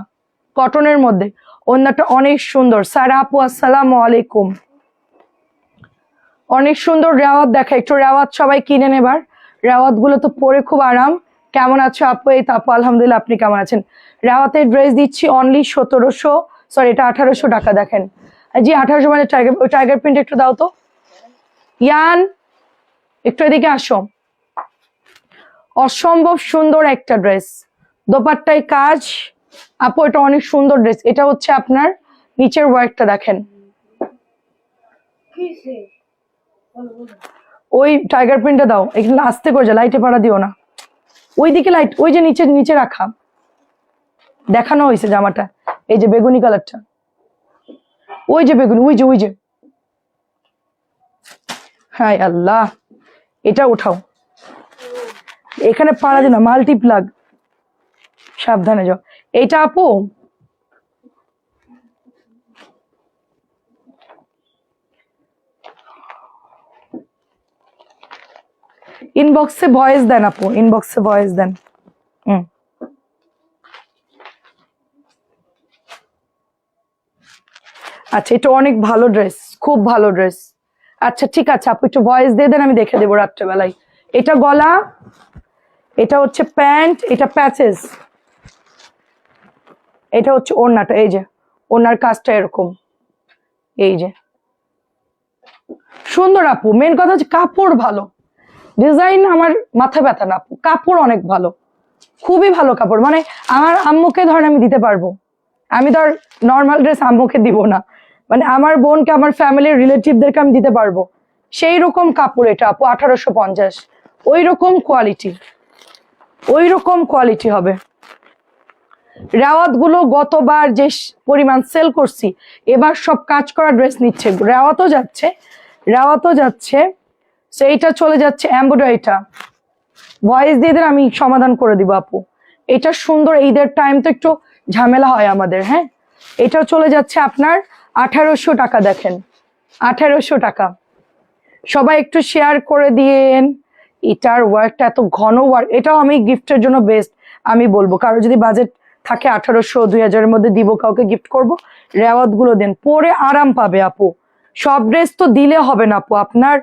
কটনের মধ্যে, ওড়নাটা অনেক সুন্দর। সারা আপু আসসালামু আলাইকুম। অনেক সুন্দর রেওয়াত দেখা, একটু রেওয়াত সবাই কিনে নেবার, রেওয়াত গুলো তো পরে খুব আরাম। কেমন আছো আপু? এই তো আপু আলহামদুলিল্লাহ, আপনি কেমন আছেন? রেওয়াতের ড্রেস দিচ্ছি অনলি 1700, সরি এটা 1800 টাকা। দেখেন জি 1800, মানে টাইগার, ওই টাইগার প্রিন্ট একটু দাও তো ইয়ান, একটু এদিকে আসো। অসম্ভব সুন্দর একটা ড্রেস, দোপাট্টায় কাজ আপু, এটা অনেক সুন্দর ড্রেস। এটা হচ্ছে আপনার নিচের ওয়ার্কটা দেখেন, ওই টাইগার প্রিন্টটা দাও, এখানে আস্তে করে যা, লাইটে পাড়া দিও না। ওইদিকে লাইট, ওই যে নিচে নিচে রাখা দেখানো হয়েছে জামাটা, এই যে বেগুনি কালারটা, ওই যে বেগুনি, ওই যে ওই যে, হায় আল্লাহ, এটা উঠাও, এখানে পাড়া দিও না, মাল্টি প্লাগ, সাবধানে যাও। এইটা আপু ইনবক্সে ভয়েস দেন আপু, ইনবক্সে ভয়েস দেন। আচ্ছা, এটা অনেক ভালো ড্রেস, খুব ভালো ড্রেস। আচ্ছা ঠিক আছে আপু, একটু ভয়েস দিয়ে দেন, আমি দেখে দেবো রাত্রেবেলায়। এটা গলা, এটা হচ্ছে প্যান্ট, এটা প্যাচেস, এটা হচ্ছে ওড়নাটা, এই যে ওড়নার কাজটা এরকম, এই যে সুন্দর আপু। মেন কথা হচ্ছে কাপড় ভালো, ডিজাইন আমার মাথা ব্যথা না আপু, কাপড় অনেক ভালো, খুবই ভালো কাপড়। মানে আমার আম্মুকে ধর আমি দিতে পারবো, আমি ধর নর্মাল ড্রেস আম্মুকে দিব না, মানে আমার বোনকে, আমার ফ্যামিলির রিলেটিভদেরকে আমি দিতে পারবো, সেই রকম কাপড় এটা আপু। 1850, ওই রকম কোয়ালিটি, ওই রকম কোয়ালিটি হবে। রেওয়াত গুলো গতবার যে পরিমাণ সেল করছি, এবার সব কাজ করা ড্রেস নিচ্ছে, রেওয়াতও যাচ্ছে, রেওয়াতও যাচ্ছে। তো এইটা চলে যাচ্ছে এমব্রয়ডারিটা, ভয়েস দিয়ে দেন, আমি সমাধান করে দিব আপু। এটা সুন্দর, ঈদের টাইম তো একটু ঝামেলা হয় আমাদের। হ্যাঁ, এটাও চলে যাচ্ছে আপনার 1800 টাকা। দেখেন 1800 টাকা। সবাই একটু শেয়ার করে দিয়েন। এটার ওয়ার্কটা এত ঘন ওয়ার্ক, এটাও আমি গিফটের জন্য বেস্ট আমি বলবো। কারো যদি বাজেট থাকে 1800 2000-এর মধ্যে দিব, কাউকে গিফট করব, রেওয়াত গুলো দেন, পরে আরাম পাবে আপু। সব ড্রেস তো দিলে হবে না আপু, আপনার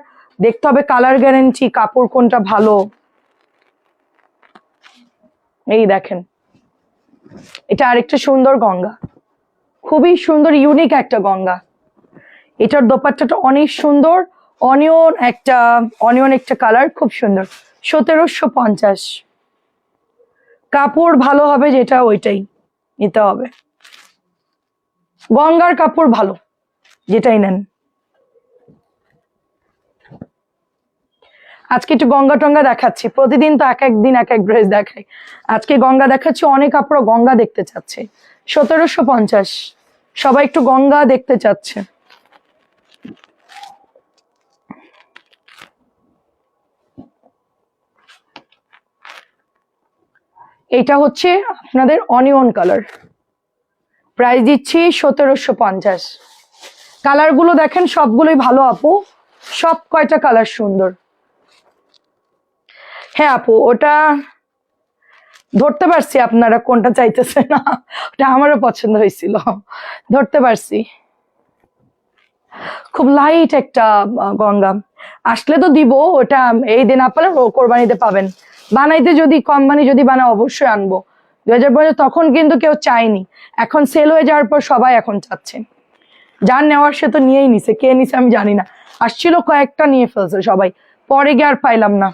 দেখতে হবে কালার গ্যারেন্টি, কাপড় কোনটা ভালো। এই দেখেন, এটা আরেকটা সুন্দর গঙ্গা, খুবই সুন্দর ইউনিক একটা গঙ্গা। এটার দোপাট্টাটা অনেক সুন্দর, অনিয়ন একটা কালার, খুব সুন্দর। 1750। কাপড় ভালো হবে যেটা, ওইটাই নিতে হবে। গঙ্গার কাপড় ভালো, যেটাই নেন। আজকে একটু গঙ্গা টঙ্গা দেখাচ্ছি, প্রতিদিন তো এক এক দিন এক এক ড্রেস দেখাই, আজকে গঙ্গা দেখাচ্ছি। অনেক কাপড় গঙ্গা দেখতে চাচ্ছে। 1750, সবাই একটু গঙ্গা দেখতে চাচ্ছে। এটা হচ্ছে আপনাদের অনিয়ন কালার, প্রাইস দিচ্ছি 1750। কালার গুলো দেখেন সবগুলোই ভালো আপু, সব কয়টা কালার সুন্দর। হ্যাঁ আপু, ওটা ধরতে পারছি আপনারা কোনটা চাইতেছে না, ওটা আমারও পছন্দ হয়েছিল, ধরতে পারছি। খুব লাইট একটা গঙ্গা, আসলে তো দিব ওটা, এই দিন আপনারা কোরবানিতে পাবেন। বানাইতে যদি কোম্পানি যদি বানায় অবশ্যই আনবো। 2015 তখন কিন্তু কেউ চায়নি, এখন সেল হয়ে যাওয়ার পর সবাই এখন চাচ্ছে। যার নেওয়ার সে তো নিয়েই নিছে, কে নিছে আমি জানি না, আসছিল কয়েকটা নিয়ে ফেলছে সবাই, পরে গিয়ে আর পাইলাম না।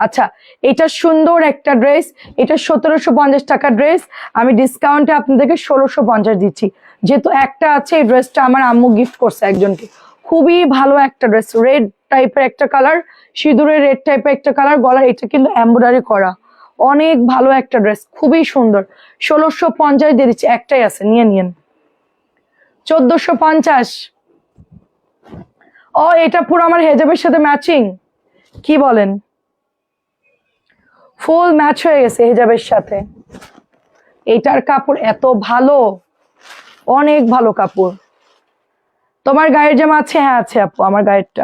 আচ্ছা, এটা সুন্দর একটা ড্রেস, এটা 1750 টাকা ড্রেস, আমি ডিসকাউন্টে আপনাদেরকে 1650 দিচ্ছি, যেহেতু একটা আছে। এই ড্রেসটা আমার আম্মু গিফট করছে একজনকে, খুবই ভালো একটা ড্রেস, রেড টাইপের একটা কালার, সিঁদুরের রেড টাইপের একটা কালার, গলার এটা কিন্তু এমব্রয়ডারি করা, অনেক ভালো একটা ড্রেস, খুবই সুন্দর। 1650 দিয়ে দিচ্ছি, একটাই আছে, নিয়ে নিন। 1450। ও, এটা পুরো আমার হেজাবের সাথে ম্যাচিং, কি বলেন, ফুল ম্যাচ হয়ে গেছে হিজাবের সাথে। এটার কাপড় এত ভালো, অনেক ভালো কাপড়। তোমার গায়ের জামা আছে? হ্যাঁ আছে আপু, আমার গায়েরটা।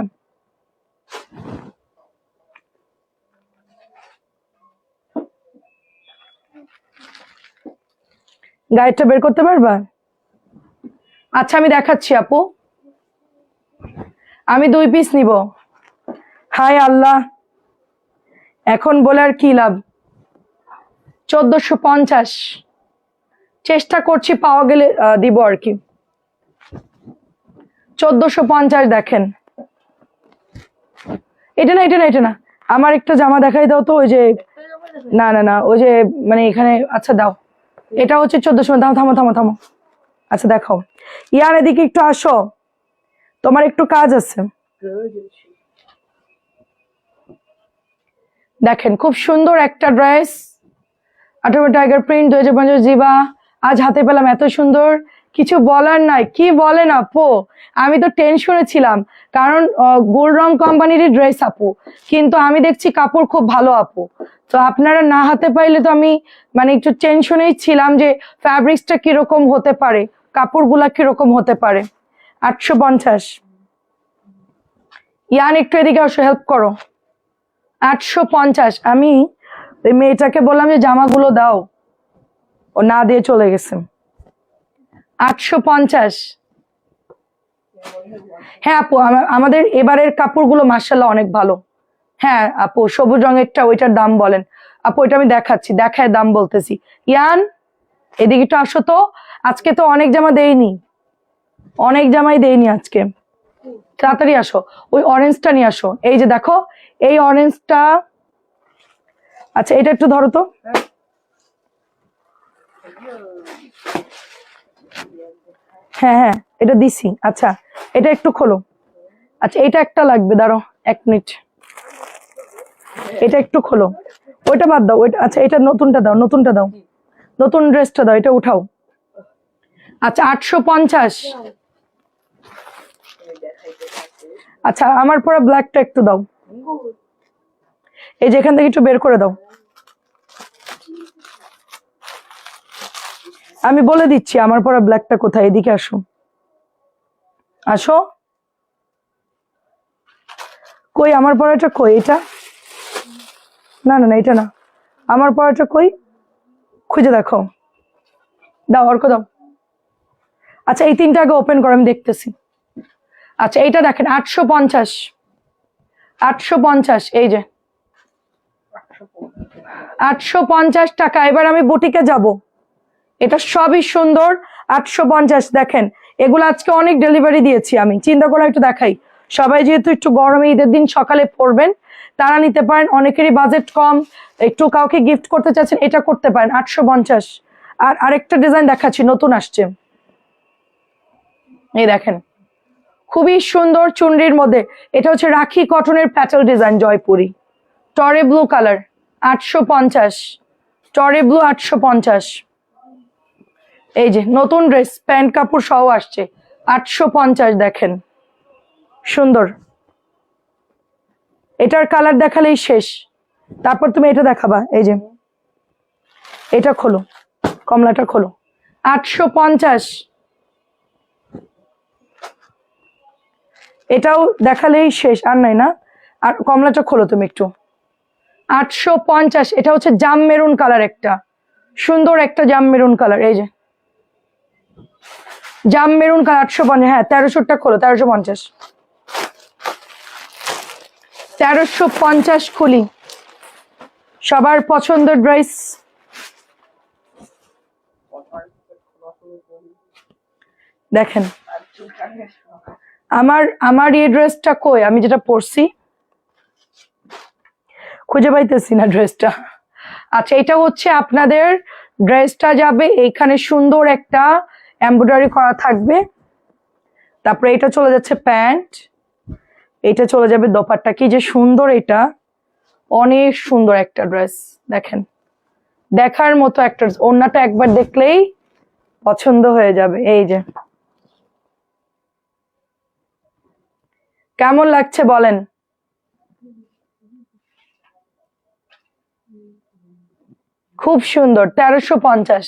গায়েরটা বের করতে পারবা? আচ্ছা আমি দেখাচ্ছি আপু, আমি 2 পিস নিব। হায় আল্লাহ, এখন বলে আর কি লাভ। 1450, চেষ্টা করছি, পাওয়া গেলে দিব আর কি। 1450 দেখেন। এটা না, এটা না, এটা না, আমার একটা জামা দেখাই দাও তো, ওই যে, না না না, ওই যে মানে এখানে, আচ্ছা দাও। এটা হচ্ছে 1400। দাও, থামো থামো থামো, আচ্ছা দেখাও। ইয়ার এদিকে একটু আসো, তোমার একটু কাজ আছে। দেখেন খুব সুন্দর একটা ড্রেস, 18 টাইগার প্রিন্ট, 2050 জিবা। আজ হাতে পেলাম, এত সুন্দর, কিছু বলার নাই। কি বলেন আপু, আমি তো টেনশনে ছিলাম, কারণ গোল্ড রং কোম্পানির ড্রেস আপু, কিন্তু আমি দেখছি কাপড় খুব ভালো আপু। তো আপনারা না হাতে পাইলে তো আমি মানে একটু টেনশনেই ছিলাম যে ফ্যাব্রিক্সটা কিরকম হতে পারে, কাপড়গুলা কিরকম হতে পারে। 850। ইয়ান একটু এদিকে আসো, হেল্প করো। 850। আমি ওই মেয়েটাকে বললাম যে জামাগুলো দাও, ও না দিয়ে চলে গেছে। 850। হ্যাঁ আপু, আমাদের এবারের কাপড়গুলো মাশাআল্লাহ অনেক ভালো, হ্যাঁ আপু, সবুজ রঙেরটা, ওইটার দাম বলেন আপু। ওইটা আমি দেখাচ্ছি, দেখায় দাম বলতেছি। ইয়ান, এদিকে একটু আসো তো। আজকে তো অনেক জামা দেইনি, অনেক জামাই দেইনি আজকে। তাড়াতাড়ি আসো, ওই অরেঞ্জটা নিয়ে আসো। এই যে দেখো, এই অরেঞ্জটা। আচ্ছা, এটা একটু ধরো তো। হ্যাঁ হ্যাঁ, এটা দিছি। আচ্ছা, এটা একটু খোলো। আচ্ছা, এটা একটা লাগবে, দাঁড়াও 1 মিনিট। এটা একটু খোলো, ওইটা বাদ দাও, ওইটা। আচ্ছা, এটা নতুনটা দাও, নতুনটা দাও, নতুন ড্রেসটা দাও, এটা উঠাও। আচ্ছা, 850। আচ্ছা, আমার পরা ব্ল্যাকটা একটু দাও, এই যে এখান থেকে একটু বের করে দাও। আমি বলে দিচ্ছি আমার পরা ব্ল্যাকটা কোথায়। এদিকে আসো, আসো। কই আমার পরাটা, কই এটা? না না না, এটা না, আমার পরাটা কই, খুঁজে দেখো, দাও, অর্ক দাও। আচ্ছা, এই 3টা আগে ওপেন করো, আমি দেখতেছি। আচ্ছা, এইটা দেখেন, 850, 850, এই যে 850 টাকা। এবার আমি বুটিকে যাব, এটা সবই সুন্দর। 850 দেখেন, এগুলো আজকে অনেক ডেলিভারি দিয়েছি আমি, চিন্তা করে একটু দেখাই। সবাই যেহেতু একটু গরমে ঈদের দিন সকালে পরবেন, তারা নিতে পারেন। অনেকেরই বাজেট কম, একটু কাউকে গিফট করতে চাচ্ছেন, এটা করতে পারেন। 850। আর আরেকটা ডিজাইন দেখাচ্ছি, নতুন আসছে, এই দেখেন, খুবই সুন্দর চুনরির মধ্যে। এটা হচ্ছে রাখি কটনের প্যাটেল ডিজাইন, জয়পুরি, টরে ব্লু কালার। 850, টরে ব্লু, 850। এই যে নতুন ড্রেস, প্যান্ট কাপড় সহ আসছে, 850। দেখেন, সুন্দর। এটার কালার দেখালেই শেষ, তারপর তুমি এটা দেখাবা। এই যে এটা খোলো, কমলাটা খোলো, 850। এটাও দেখালেই শেষ, আর নাই না? আর কমলাটা খোলো তুমি একটু, 850। এটা হচ্ছে জাম মেরুন কালার, একটা সুন্দর একটা জাম মেরুন কালার। এই যে জাম মেরুন কালার, 850। হ্যাঁ, 1300টা খোলো, 1350, 1350 খুলি। সবার পছন্দের ড্রেস, দেখেন। আমার এই ড্রেসটা কই, আমি যেটা পরছি, খুঁজে পাইতেছি না ড্রেসটা। আচ্ছা, এটা হচ্ছে আপনাদের ড্রেসটা যাবে এইখানে, সুন্দর একটা এমব্রয়ডারি করা থাকবে। তারপরে এটা চলে যাচ্ছে প্যান্ট, এটা চলে যাবে দোপাট্টা। কি যে সুন্দর, এটা অনেক সুন্দর একটা ড্রেস। দেখেন, দেখার মতো একটা ড্রেস, ওড়নাটা একবার দেখলেই পছন্দ হয়ে যাবে। এই যে কেমন লাগছে বলেন? খুব সুন্দর, 1350।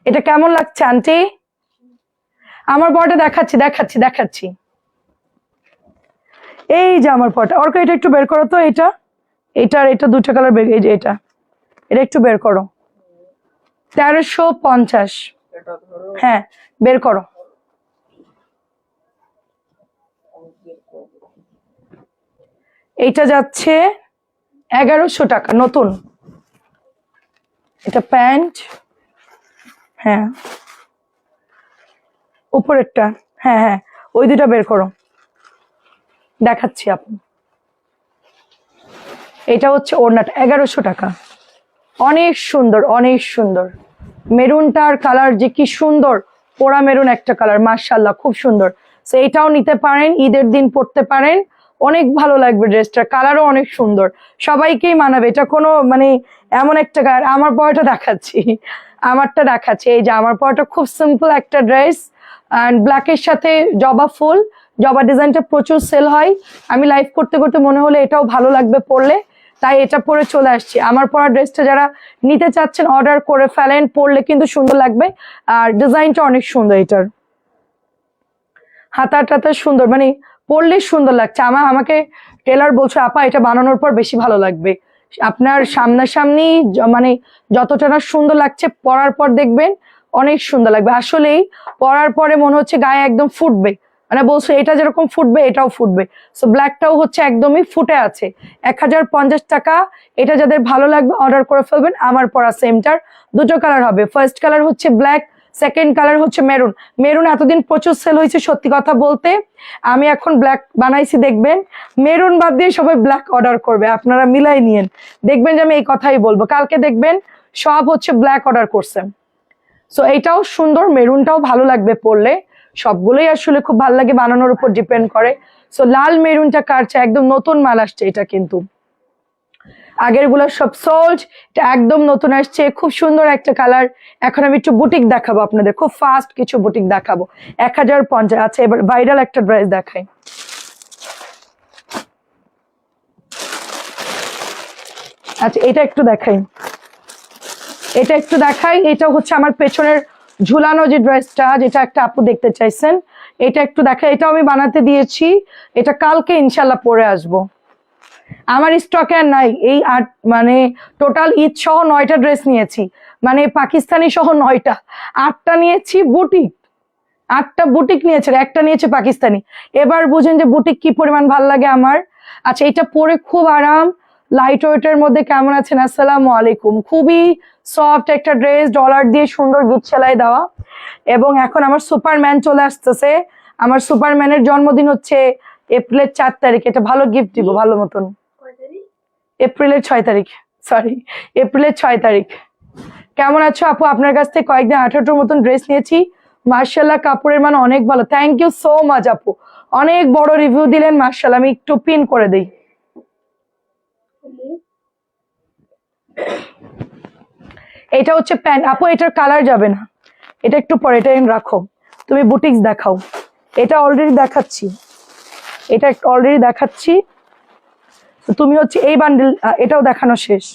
এটা কেমন লাগছে আন্টি? আমার পরটা দেখাচ্ছি, দেখাচ্ছি, দেখাচ্ছি। এই যে আমার পরটা, অর্ক এটা একটু বের করো তো। এটা, এটা আর এটা 2টা কালার বের। এই যে এটা, এটা একটু বের করো, 1350। হ্যাঁ, বের করো। এইটা যাচ্ছে 1100 টাকা, নতুন। এটা প্যান্ট, হ্যাঁ, উপরেরটা। হ্যাঁ হ্যাঁ, ওই 2টা বের করো, দেখাচ্ছি আপনি। এটা হচ্ছে ওড়নাটা, 1100 টাকা। অনেক সুন্দর, অনেক সুন্দর। মেরুনটার কালার যে কি সুন্দর, পোড়া মেরুন একটা কালার, মাশাআল্লাহ, খুব সুন্দর। তো এটাও নিতে পারেন, ঈদের দিন পরতে পারেন, অনেক ভালো লাগবে ড্রেসটা। কালারও অনেক সুন্দর, সবাইকেই মানাবে। এটা কোনো মানে এমন একটা কালার। আমার পরাটা দেখাচ্ছি, আমারটা দেখাচ্ছি। এই যে আমার পরাটা খুব সিম্পল একটা ড্রেস, অ্যান্ড ব্ল্যাকের সাথে জবা ফুল। জবা ডিজাইনটা প্রচুর সেল হয়। আমি লাইভ করতে করতে মনে হলো এটাও ভালো লাগবে পরলে, তাই এটা পরে চলে আসছি। আমার পরা ড্রেসটা যারা নিতে চাচ্ছেন অর্ডার করে ফেলেন, পরলে কিন্তু সুন্দর লাগবে। আর ডিজাইনটা অনেক সুন্দর, এটার হাতাটা সুন্দর, মানে পরলে সুন্দর লাগছে। আমাকে টেলার বলছে, আপা এটা বানানোর পর বেশি ভালো লাগবে। আপনার সামনাসামনি মানে যতটা না সুন্দর লাগছে, পরার পর দেখবেন অনেক সুন্দর লাগবে। আসলেই পরার পরে মনে হচ্ছে গায়ে একদম ফুটবে, মানে বলছো এটা যেরকম ফুটবে এটাও ফুটবে। সো ব্ল্যাকটাও হচ্ছে একদমই ফুটে আছে। 1050 টাকা। এটা যাদের ভালো লাগবে অর্ডার করে ফেলবেন। আমার পরা সেমটার দুটো কালার হবে, ফার্স্ট কালার হচ্ছে ব্ল্যাক, সেকেন্ড কালার হচ্ছে মেরুন। মেরুন এতদিন প্রচুর সেল হয়েছে, সত্যি কথা বলতে আমি এখন ব্ল্যাক বানাইছি, দেখবেন মেরুন বাদ দিয়ে সবাই ব্ল্যাক অর্ডার করবে, আপনারা মিলাই নিয়েন, দেখবেন যে আমি এই কথাই বলবো। কালকে দেখবেন সব হচ্ছে ব্ল্যাক অর্ডার করছে। সো এইটাও সুন্দর, মেরুনটাও ভালো লাগবে পরলে, সবগুলোই আসলে খুব ভালো লাগে, বানানোর উপর ডিপেন্ড করে। সো লাল মেরুনটা কার চাই, একদম নতুন মাল আসছে এটা, কিন্তু আগের গুলো সব সোল্ড, এটা একদম নতুন আসছে, খুব সুন্দর একটা কালার। এখন আমি একটু বুটিক দেখাবো আপনাদের, খুব ফাস্ট কিছু বুটিক দেখাবো। 1050। আচ্ছা এবার ভাইরাল একটা ড্রেস দেখাই। আচ্ছা এটা একটু দেখাই, এটা একটু দেখাই। এটা হচ্ছে আমার পেছনের ঝুলানো যে ড্রেসটা, যেটা একটা আপু দেখতে চাইছেন, এটা একটু দেখাই। এটাও আমি বানাতে দিয়েছি, এটা কালকে ইনশাল্লাহ পরে আসবো। আমার স্টকে আর নাই এই মানে টোটাল ঈদ সহ 9টা ড্রেস নিয়েছি, মানে পাকিস্তানি সহ 9টা, 8টা নিয়েছি বুটিক, 8টা বুটিক নিয়েছে, একটা নিয়েছে পাকিস্তানি। এবার বুঝেন যে বুটিক কি পরিমাণ ভাল লাগে আমার। আচ্ছা এটা পরে খুব আরাম, লাইট ওয়েটের মধ্যে। কেমন আছেন? আসসালামু আলাইকুম। খুবই সফট একটা ড্রেস, ডলার দিয়ে সুন্দর গিট সেলাই দেওয়া। এবং এখন আমার সুপারম্যান চলে আসতেছে, আমার সুপারম্যানের জন্মদিন হচ্ছে এপ্রিলের 4 তারিখ, এটা ভালো গিফট দিব ভালো মতন। এপ্রিলের 6 তারিখ, সরি এপ্রিলের 6 তারিখ। কেমন আছো আপু? আপনার কাছ থেকে কয়েকদিন 18টার মতন ড্রেস নিয়েছি, মার্শাল্লাহ কাপড়ের মান অনেক ভালো। থ্যাংক ইউ সো মাচ আপু, অনেক বড় রিভিউ দিলেন, মার্শাল্লাহ। আমি একটু পিন করে দিই। এটা হচ্ছে প্যান্ট আপু, এটার কালার যাবে না, এটা একটু পরে, এটা রাখো, তুমি বুটিক্স দেখাও। এটা অলরেডি দেখাচ্ছি, এটা অলরেডি দেখাচ্ছি। তুমি হচ্ছে এই বান্ডেল, এটাও দেখানো শেষ,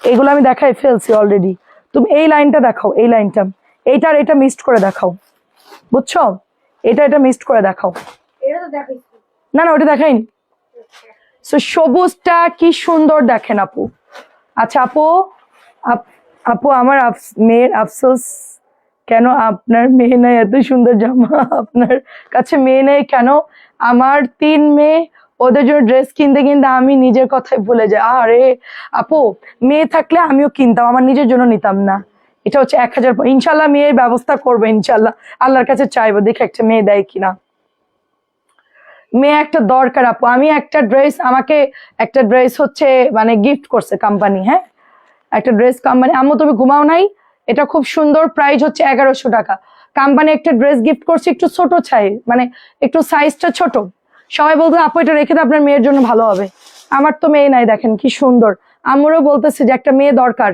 এইগুলো আমি দেখাই ফেলছি অলরেডি। তুমি এই লাইনটা দেখাও, এই লাইনটা, এইটার এটা মিক্সড করে দেখাও, বুঝছো? এটা মিক্সড করে দেখাও। না না ওটা দেখাইনি। সো সবুজটা কি সুন্দর দেখেন আপু। আচ্ছা আপু, আপু আমার মেয়ের আফসোস কেন, আপনার মেয়ে নাই এত সুন্দর জামা, আপনার কাছে মেয়ে নেই কেন? আমার 3 মেয়ে, ওদের জন্য ড্রেস কিনতে কিনতে আমি নিজের কথাই ভুলে যাই। আরে আপু মেয়ে থাকলে আমিও কিনতাম, আমার নিজের জন্য নিতাম না। এটা হচ্ছে 1000, ইনশাল্লাহ মেয়ের ব্যবস্থা করবো ইনশাল্লাহ, আল্লাহর কাছে চাইবো, দেখে একটা মেয়ে দেয় কিনা। মেয়ে একটা দরকার আপু। আমি একটা ড্রেস, আমাকে একটা ড্রেস হচ্ছে মানে গিফট করছে কোম্পানি, হ্যাঁ একটা ড্রেস কোম্পানি। আম্মু তুমি ঘুমাও নাই, এটা খুব সুন্দর, প্রাইস হচ্ছে 1100 টাকা। কোম্পানি একটা ড্রেস গিফট করছে, একটু ছোট চাই, মানে একটু সাইজটা ছোট। সবাই বলতো আপু এটা রেখে তো আপনার মেয়ের জন্য ভালো হবে। আমার তো মেয়ে নাই, দেখেন কি সুন্দর। আম্মুরও বলতেছে যে একটা মেয়ে দরকার,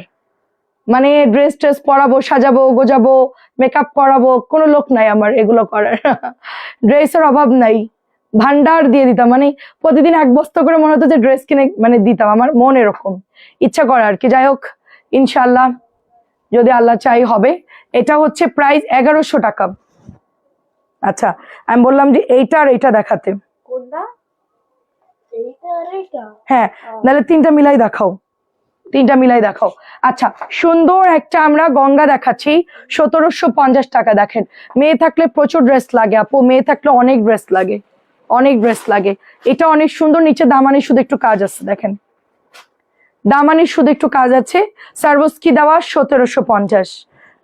মানে ড্রেস ট্রেস পরাবো, সাজাবো গোজাবো, মেকআপ করাবো, কোনো লোক নাই আমার এগুলো করার। ড্রেসের অভাব নাই, ভান্ডার দিয়ে দিতাম, মানে প্রতিদিন 1 বস্তা করে মনে হতো যে ড্রেস কিনে মানে দিতাম, আমার মন এরকম ইচ্ছা করে আর কি। যাই হোক ইনশাল্লাহ যদি আল্লাহ চাই হবে। এটা হচ্ছে প্রাইস 1100 টাকা। আচ্ছা আমি বললাম যে এইটা আর এইটা দেখাতে, হ্যাঁ নাহলে 3টা মিলাই দেখাও, 3টা মিলাই দেখাও। আচ্ছা সুন্দর একটা আমরা গঙ্গা দেখাচ্ছি, 1750 টাকা। দেখেন মেয়ে থাকলে প্রচুর ড্রেস লাগে আপু, মেয়ে থাকলে অনেক ড্রেস লাগে, অনেক ড্রেস লাগে। এটা অনেক সুন্দর, নিচে দামানি শুধু একটু কাজ আছে, দেখেন দামানির শুধু একটু কাজ আছে। সার্ভোস্কি দেওয়া 1750।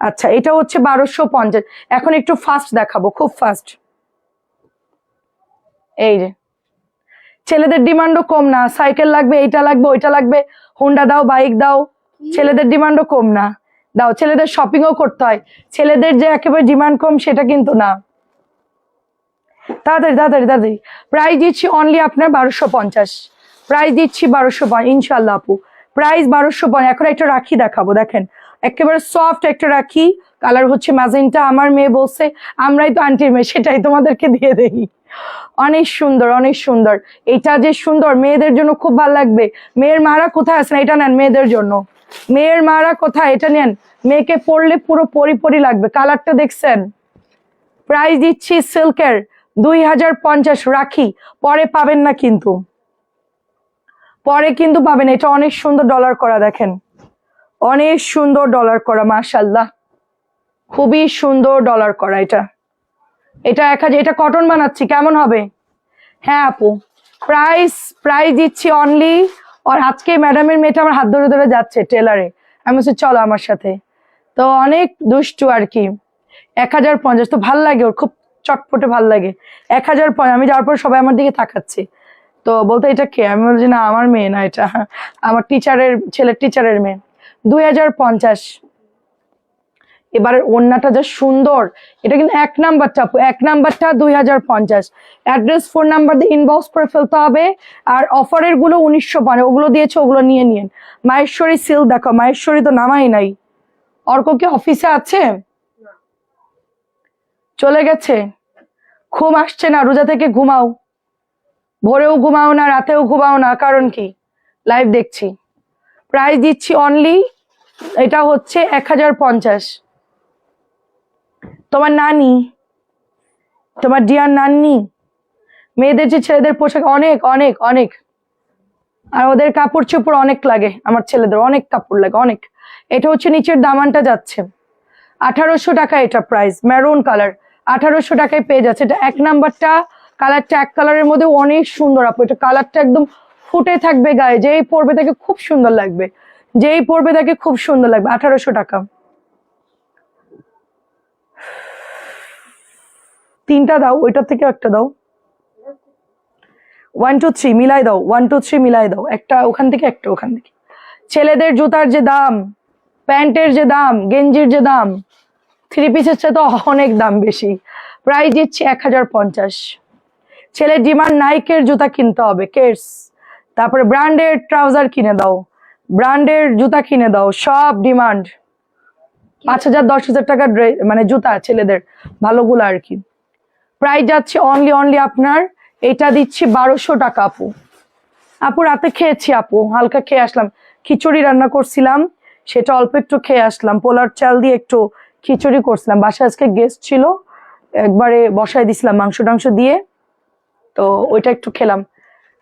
আচ্ছা এটা হচ্ছে 1250। এখন একটু ফাস্ট দেখাবো, খুব ফাস্ট। এই যে ছেলেদের ডিমান্ডও কম না, সাইকেল লাগবে, এইটা লাগবে, ওইটা লাগবে, হোন্ডা দাও, বাইক দাও, ছেলেদের ডিমান্ডও কম না। দাও, ছেলেদের শপিংও করতে হয়, ছেলেদের যে একেবারে ডিমান্ড কম সেটা কিন্তু না। তাড়াতাড়ি তাড়াতাড়ি তাড়াতাড়ি। প্রাইস দিচ্ছি অনলি আপনার 1250, প্রাইস দিচ্ছি 1250 ইনশাল্লাহ আপু, প্রাইস 1250। এখন একটা রাখি দেখাবো, দেখেন একেবারে সফট একটা রাখি, কালার হচ্ছে ম্যাজেন্টা। আমার মেয়ে বলছে আমরাই তো আন্টির মেয়ে, সেটাই তোমাদেরকে দিয়ে দেই। অনেক সুন্দর, অনেক সুন্দর। এটা যে সুন্দর, মেয়েদের জন্য খুব ভালো লাগবে। মেয়ের মারা কোথায় আছেন, এটা নেন মেয়েদের জন্য। মেয়ের মারা কোথায়, এটা নেন, মেয়েকে পরলে পুরো পরি লাগবে। কালারটা দেখছেন? প্রাইস দিচ্ছি সিল্কের 2050 রাখি, পরে পাবেন না কিন্তু, পরে কিন্তু পাবেন। এটা অনেক সুন্দর ডলার করা, দেখেন অনেক সুন্দর ডলার করা, মাশাআল্লাহ খুবই সুন্দর ডলার করা। এটা এটা 1000, এটা কটন বানাচ্ছি, কেমন হবে? হ্যাঁ আপু, প্রাইস প্রাইস দিচ্ছি অনলি। আর আজকে ম্যাডামের মেয়েটা আমার হাত ধরে ধরে যাচ্ছে টেলারে, আমি বলছি চলো আমার সাথে, তো অনেক দুষ্টু আর কি। 1050, তো ভাল লাগে ওর, খুব চটপটে ভাল লাগে। 1050, আমি যাওয়ার পর সবাই আমার দিকে তাকাচ্ছে, তো বলতে এটা কে, আমি বলছি না আমার মেয়ে না, এটা আমার টিচারের ছেলের টিচারের মেয়ে। 2050। এবারের ওড়নাটা যা সুন্দর, এটা কিন্তু 1 নাম্বারটা আপু, 1 নাম্বারটা 2050। অ্যাড্রেস 4 নাম্বার দিয়ে ইনবক্স করে ফেলতে হবে। আর অফারের গুলো 1950, ওগুলো দিয়েছে, ওগুলো নিয়ে নিন। মাহেশ্বরী সিল দেখো, মাহেশ্বরী তো নামাই নাই। অর্ক কি অফিসে আছে? চলে গেছে? ঘুম আসছে না, রোজা থেকে ঘুমাও, ভোরেও ঘুমাও না, রাতেও ঘুমাও না, কারণ কি? লাইভ দেখছি। প্রাইস দিচ্ছি অনলি, এটা হচ্ছে 1050। তোমার নানি, তোমার ডিয়ার নান্নি, মেয়েদের যে ছেলেদের পোশাক অনেক অনেক অনেক, আর ওদের কাপড় চোপড় অনেক লাগে, আমার ছেলেদের অনেক কাপড় লাগে অনেক। এটা হচ্ছে নিচের দামানটা যাচ্ছে 1800 টাকা, এটা প্রাইস মেরুন কালার, 1800 টাকায় পেয়ে যাচ্ছে। এটা 1 নাম্বারটা, কালারটা এক কালারের মধ্যে অনেক সুন্দর আপু, এটা কালারটা একদম ফুটে থাকবে গায়ে, যেই পরবে তাকে খুব সুন্দর লাগবে, যেই পরবে তাকে খুব সুন্দর লাগবে। 1800 টাকা। 3টা দাও, ওইটার থেকে একটা দাও। 1 2 3 মিলাই দাও, 1 2 3 মিলাই দাও, একটা ওখান থেকে একটা ওখান থেকে। ছেলেদের জুতার যে দাম, প্যান্টের যে দাম, গেঞ্জির যে দাম, 3 পিসের চেয়ে তো অনেক দাম বেশি। প্রাইস দিচ্ছি 1050। ছেলের ডিমান্ড নাইকের জুতা কিনতে হবে, কেটস, তারপরে ব্র্যান্ডের ট্রাউজার কিনে দাও, ব্র্যান্ডের জুতা কিনে দাও, সব ডিমান্ড। 5000 10,000 টাকা মানে জুতা ছেলেদের ভালোগুলো আর কি। প্রাইস যাচ্ছে অনলি অনলি আপনার, এটা দিচ্ছি 1200 টাকা আপু। আপু রাতে খেয়েছি আপু, হালকা খেয়ে আসলাম, খিচুড়ি রান্না করছিলাম, সেটা অল্প একটু খেয়ে আসলাম, পোলার চাল দিয়ে একটু খিচুড়ি করছিলাম, বাসায় আজকে গেস্ট ছিল, একবারে বসায় দিছিলাম মাংস টাংস দিয়ে, তো ওইটা একটু খেলাম।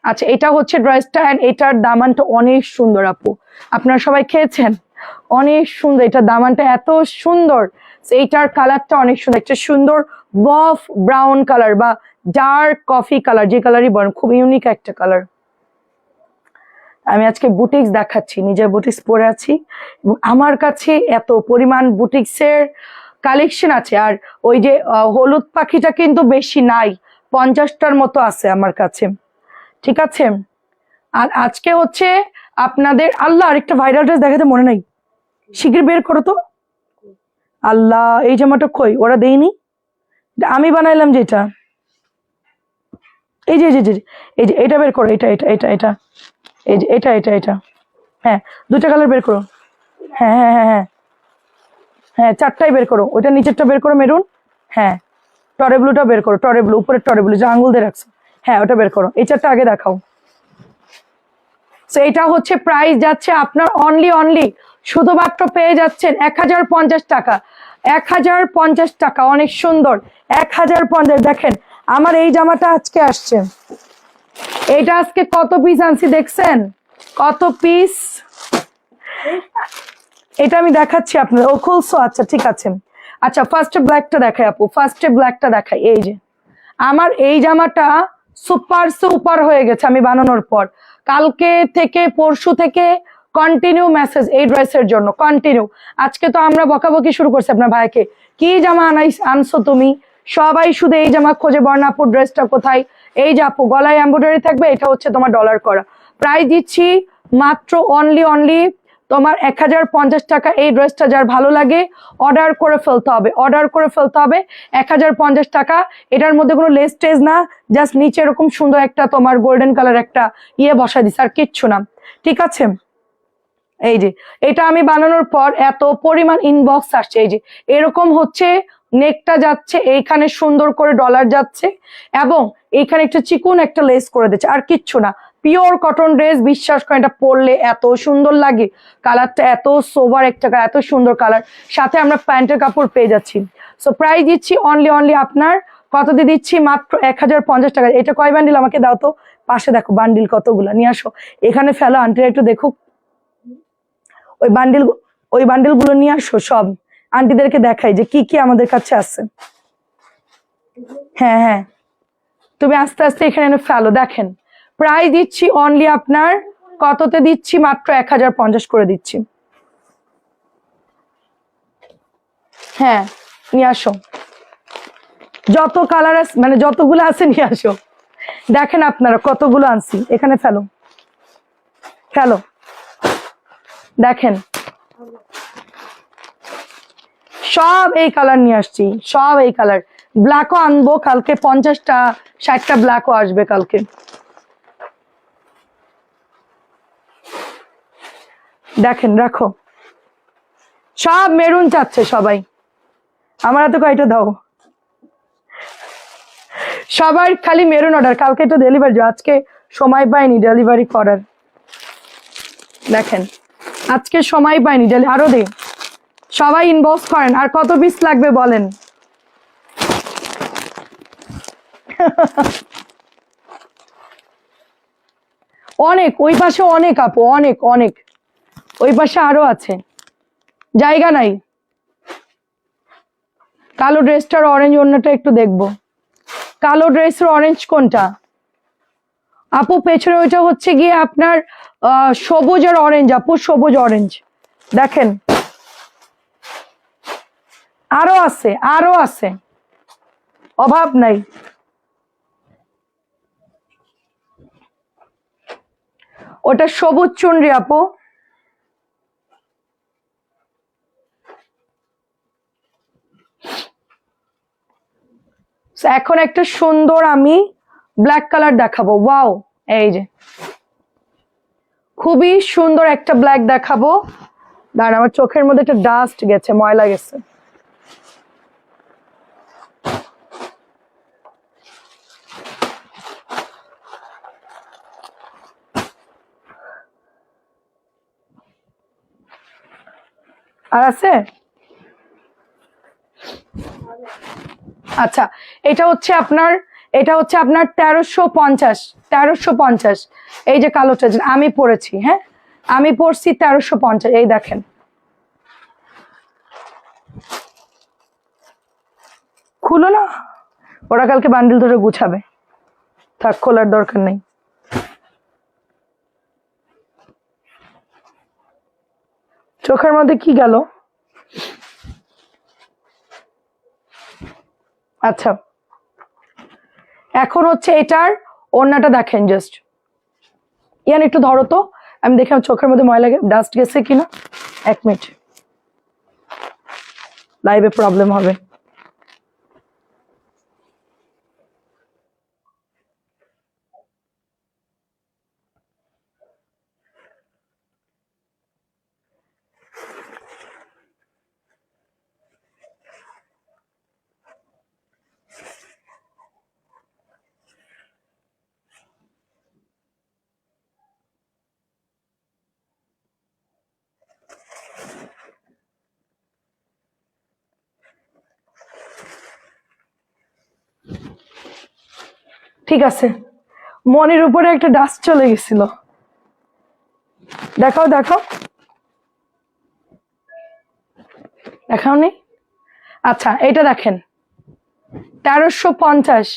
আচ্ছা, এটা হচ্ছে ড্রেসটা, এন্ড এটার দামানটা অনেক সুন্দর আপু, আপনারা সবাই খেয়েছেন, অনেক সুন্দর, এটা দামানটা এত সুন্দর। এইটার কালারটা অনেক সুন্দর, একটা সুন্দর বফ ব্রাউন কালার বা ডার্ক কফি কালার, যে কালারই বলেন, খুব ইউনিক একটা কালার। আমি আজকে বুটিক্স দেখাচ্ছি, নিজের বুটিক্স পরে আছি, এবং আমার কাছে এত পরিমাণ বুটিক্সের কালেকশন আছে। আর ওই যে হলুদ পাখিটা কিন্তু বেশি নাই, 50টার মতো আছে আমার কাছে, ঠিক আছে। আর আজকে হচ্ছে আপনাদের, আল্লাহ আরেকটা ভাইরাল ড্রেস দেখাতে মনে নাই, শীঘ্র বের করো তো। আল্লাহ, এই জামাটা কই, ওরা দেয়নি, আমি বানাইলাম যেটা, এই যে এই যে এই যে এটা বের করো, এটা এটা এটা এটা এই যে এটা এটা এটা, হ্যাঁ 2টা কালার বের করো, হ্যাঁ হ্যাঁ হ্যাঁ হ্যাঁ হ্যাঁ 4টাই বের করো, ওইটা নিচেরটা বের করো মেরুন, হ্যাঁ টরে ব্লুটা বের করো, টরে ব্লু, উপরের টরে ব্লু যে আঙ্গুল দিয়ে রাখছো, হ্যাঁ ওটা বের করো, এই 4টা আগে দেখাও। তো এটা হচ্ছে প্রাইস যাচ্ছে আপনার অনলি অনলি, শুধুমাত্র পেয়ে যাচ্ছেন 1050 টাকা, 1050 টাকা, অনেক সুন্দর 1050। দেখেন আমার এই জামাটা আজকে আসছে, এটা আজকে কত পিস আনছি দেখছেন, কত পিস, এটা আমি দেখাচ্ছি আপনার, ও খুলছো, আচ্ছা ঠিক আছে। আচ্ছা ফার্স্টে ব্ল্যাকটা দেখাই আপু, ফার্স্টে ব্ল্যাকটা দেখাই, এই যে আমার এই জামাটা সুপার সুপার হয়ে গেছে আমি বানানোর পর, কালকে থেকে পরশু থেকে কন্টিনিউ মেসেজ এই ড্রেসের জন্য, কন্টিনিউ। আজকে তো আমরা বকাবকি শুরু করছি আপনার ভাইকে, কি জামা আনছো তুমি, সবাই শুধু এই জামা খোঁজে, বর্ণাপুর ড্রেসটা কোথায়, এই যে আপু গলায় এমব্রয়ডারি থাকবে, এটা হচ্ছে তোমার ডলার করা। প্রাইস দিচ্ছি মাত্র অনলি অনলি তোমার 1050 টাকা। এই ড্রেসটা যার ভালো লাগে অর্ডার করে ফেলতে হবে, অর্ডার করে ফেলতে হবে, 1050 টাকা। এটার মধ্যে কোনো লেস টেজ না, জাস্ট নিচে এরকম সুন্দর একটা তোমার গোল্ডেন কালার একটা ইয়ে বসা দিচ্ছে, আর কিচ্ছু না, ঠিক আছে। এই যে এটা আমি বানানোর পর এত পরিমাণ ইনবক্স আসছে, এই যে এরকম হচ্ছে নেকটা যাচ্ছে, এইখানে সুন্দর করে ডলার যাচ্ছে, এবং এইখানে একটা চিকুন একটা লেস করে দিচ্ছে, আর কিচ্ছু না, পিওর কটন ড্রেস, বিশ্বাস করে এটা পরলে এত সুন্দর লাগে, কালারটা এত সোবার একটা এত সুন্দর কালার, সাথে আমরা প্যান্টের কাপড় পেয়ে যাচ্ছি। সো প্রাইস দিচ্ছি অনলি অনলি আপনার কত দিয়ে দিচ্ছি, মাত্র 1050 টাকা। এটা কয় বান্ডিল আমাকে দাও তো, পাশে দেখো বান্ডিল কতগুলা, নিয়ে আসো এখানে, ফেলো আন্টিরা একটু দেখুক, ওই বান্ডিল গুলো নিয়ে আসো, সব আন্টিদেরকে দেখাই যে কি কি আমাদের কাছে আছে। হ্যাঁ হ্যাঁ, তুমি আস্তে আস্তে এখানে এনে ফেলো। দেখেন প্রাইস দিচ্ছি অনলি আপনার কততে দিচ্ছি, মাত্র 1050 করে দিচ্ছি। হ্যাঁ নিয়ে আসো, যত কালার আছে মানে যতগুলো আছে নিয়ে আসো। দেখেন আপনারা কতগুলো আনছি, এখানে ফেলো ফেলো। দেখেন সব এই কালার নিয়ে আসছি, সব এই কালার। ব্ল্যাকও আনবো কালকে, 50টা 60টা ব্ল্যাকও আসবে কালকে। দেখেন রাখো, সব মেরুন চাচ্ছে সবাই, আমার হাতে কয়টা দাও। সবার খালি মেরুন অর্ডার, কালকে তো ডেলিভারি, আজকে সময় পাইনি ডেলিভারি করার। দেখেন আজকে সময় পাইনি, আরো দে, সবাই ইনবক্স করেন। আর কত পিস লাগবে বলেন। অনেক, ওই পাশে অনেক আপু, অনেক অনেক, ওই পাশে আরো আছে, জায়গা নাই। কালো ড্রেসটার অরেঞ্জ অন্যটা একটু দেখবো, কালো ড্রেসের অরেঞ্জ কোনটা আপু? পেছনে ওইটা হচ্ছে গিয়ে আপনার সবুজ আর অরেঞ্জ আপু, সবুজ অরেঞ্জ। দেখেন আরো আছে, আরো আছে, অভাব নাই। ওটা সবুজ চুনরি আপু। এখন একটা সুন্দর আমি ব্ল্যাক কালার দেখাবো। ওয়াও, এই যে খুবই সুন্দর একটা ব্ল্যাক দেখাবো। দাঁড়ান, আমার চোখের মধ্যে একটা ডাস্ট গেছে, ময়লা গেছে। আর আছে? আচ্ছা, এটা হচ্ছে আপনার 1350, 1350। এই যে কালোটা আমি পরেছি, হ্যাঁ আমি পরছি 1350। এই দেখেন, খুলো না, ওরা কালকে বান্ডিল ধরে গুছাবে, থাক খোলার দরকার নেই। চোখের মধ্যে কি গেল? আচ্ছা, এখন হচ্ছে এটার ওড়নাটা দেখেন জাস্ট। ইয়ান একটু ধরো তো, আমি দেখি আমার চোখের মধ্যে ময়লা ডাস্ট গেছে কিনা। 1 মিনিট, লাইভে প্রবলেম হবে। ঠিক আছে, মনের উপরে একটা ডাস্ট চলে গেছিল, দেখাও দেখাও, দেখাও নি। আচ্ছা এটা দেখেন 1350,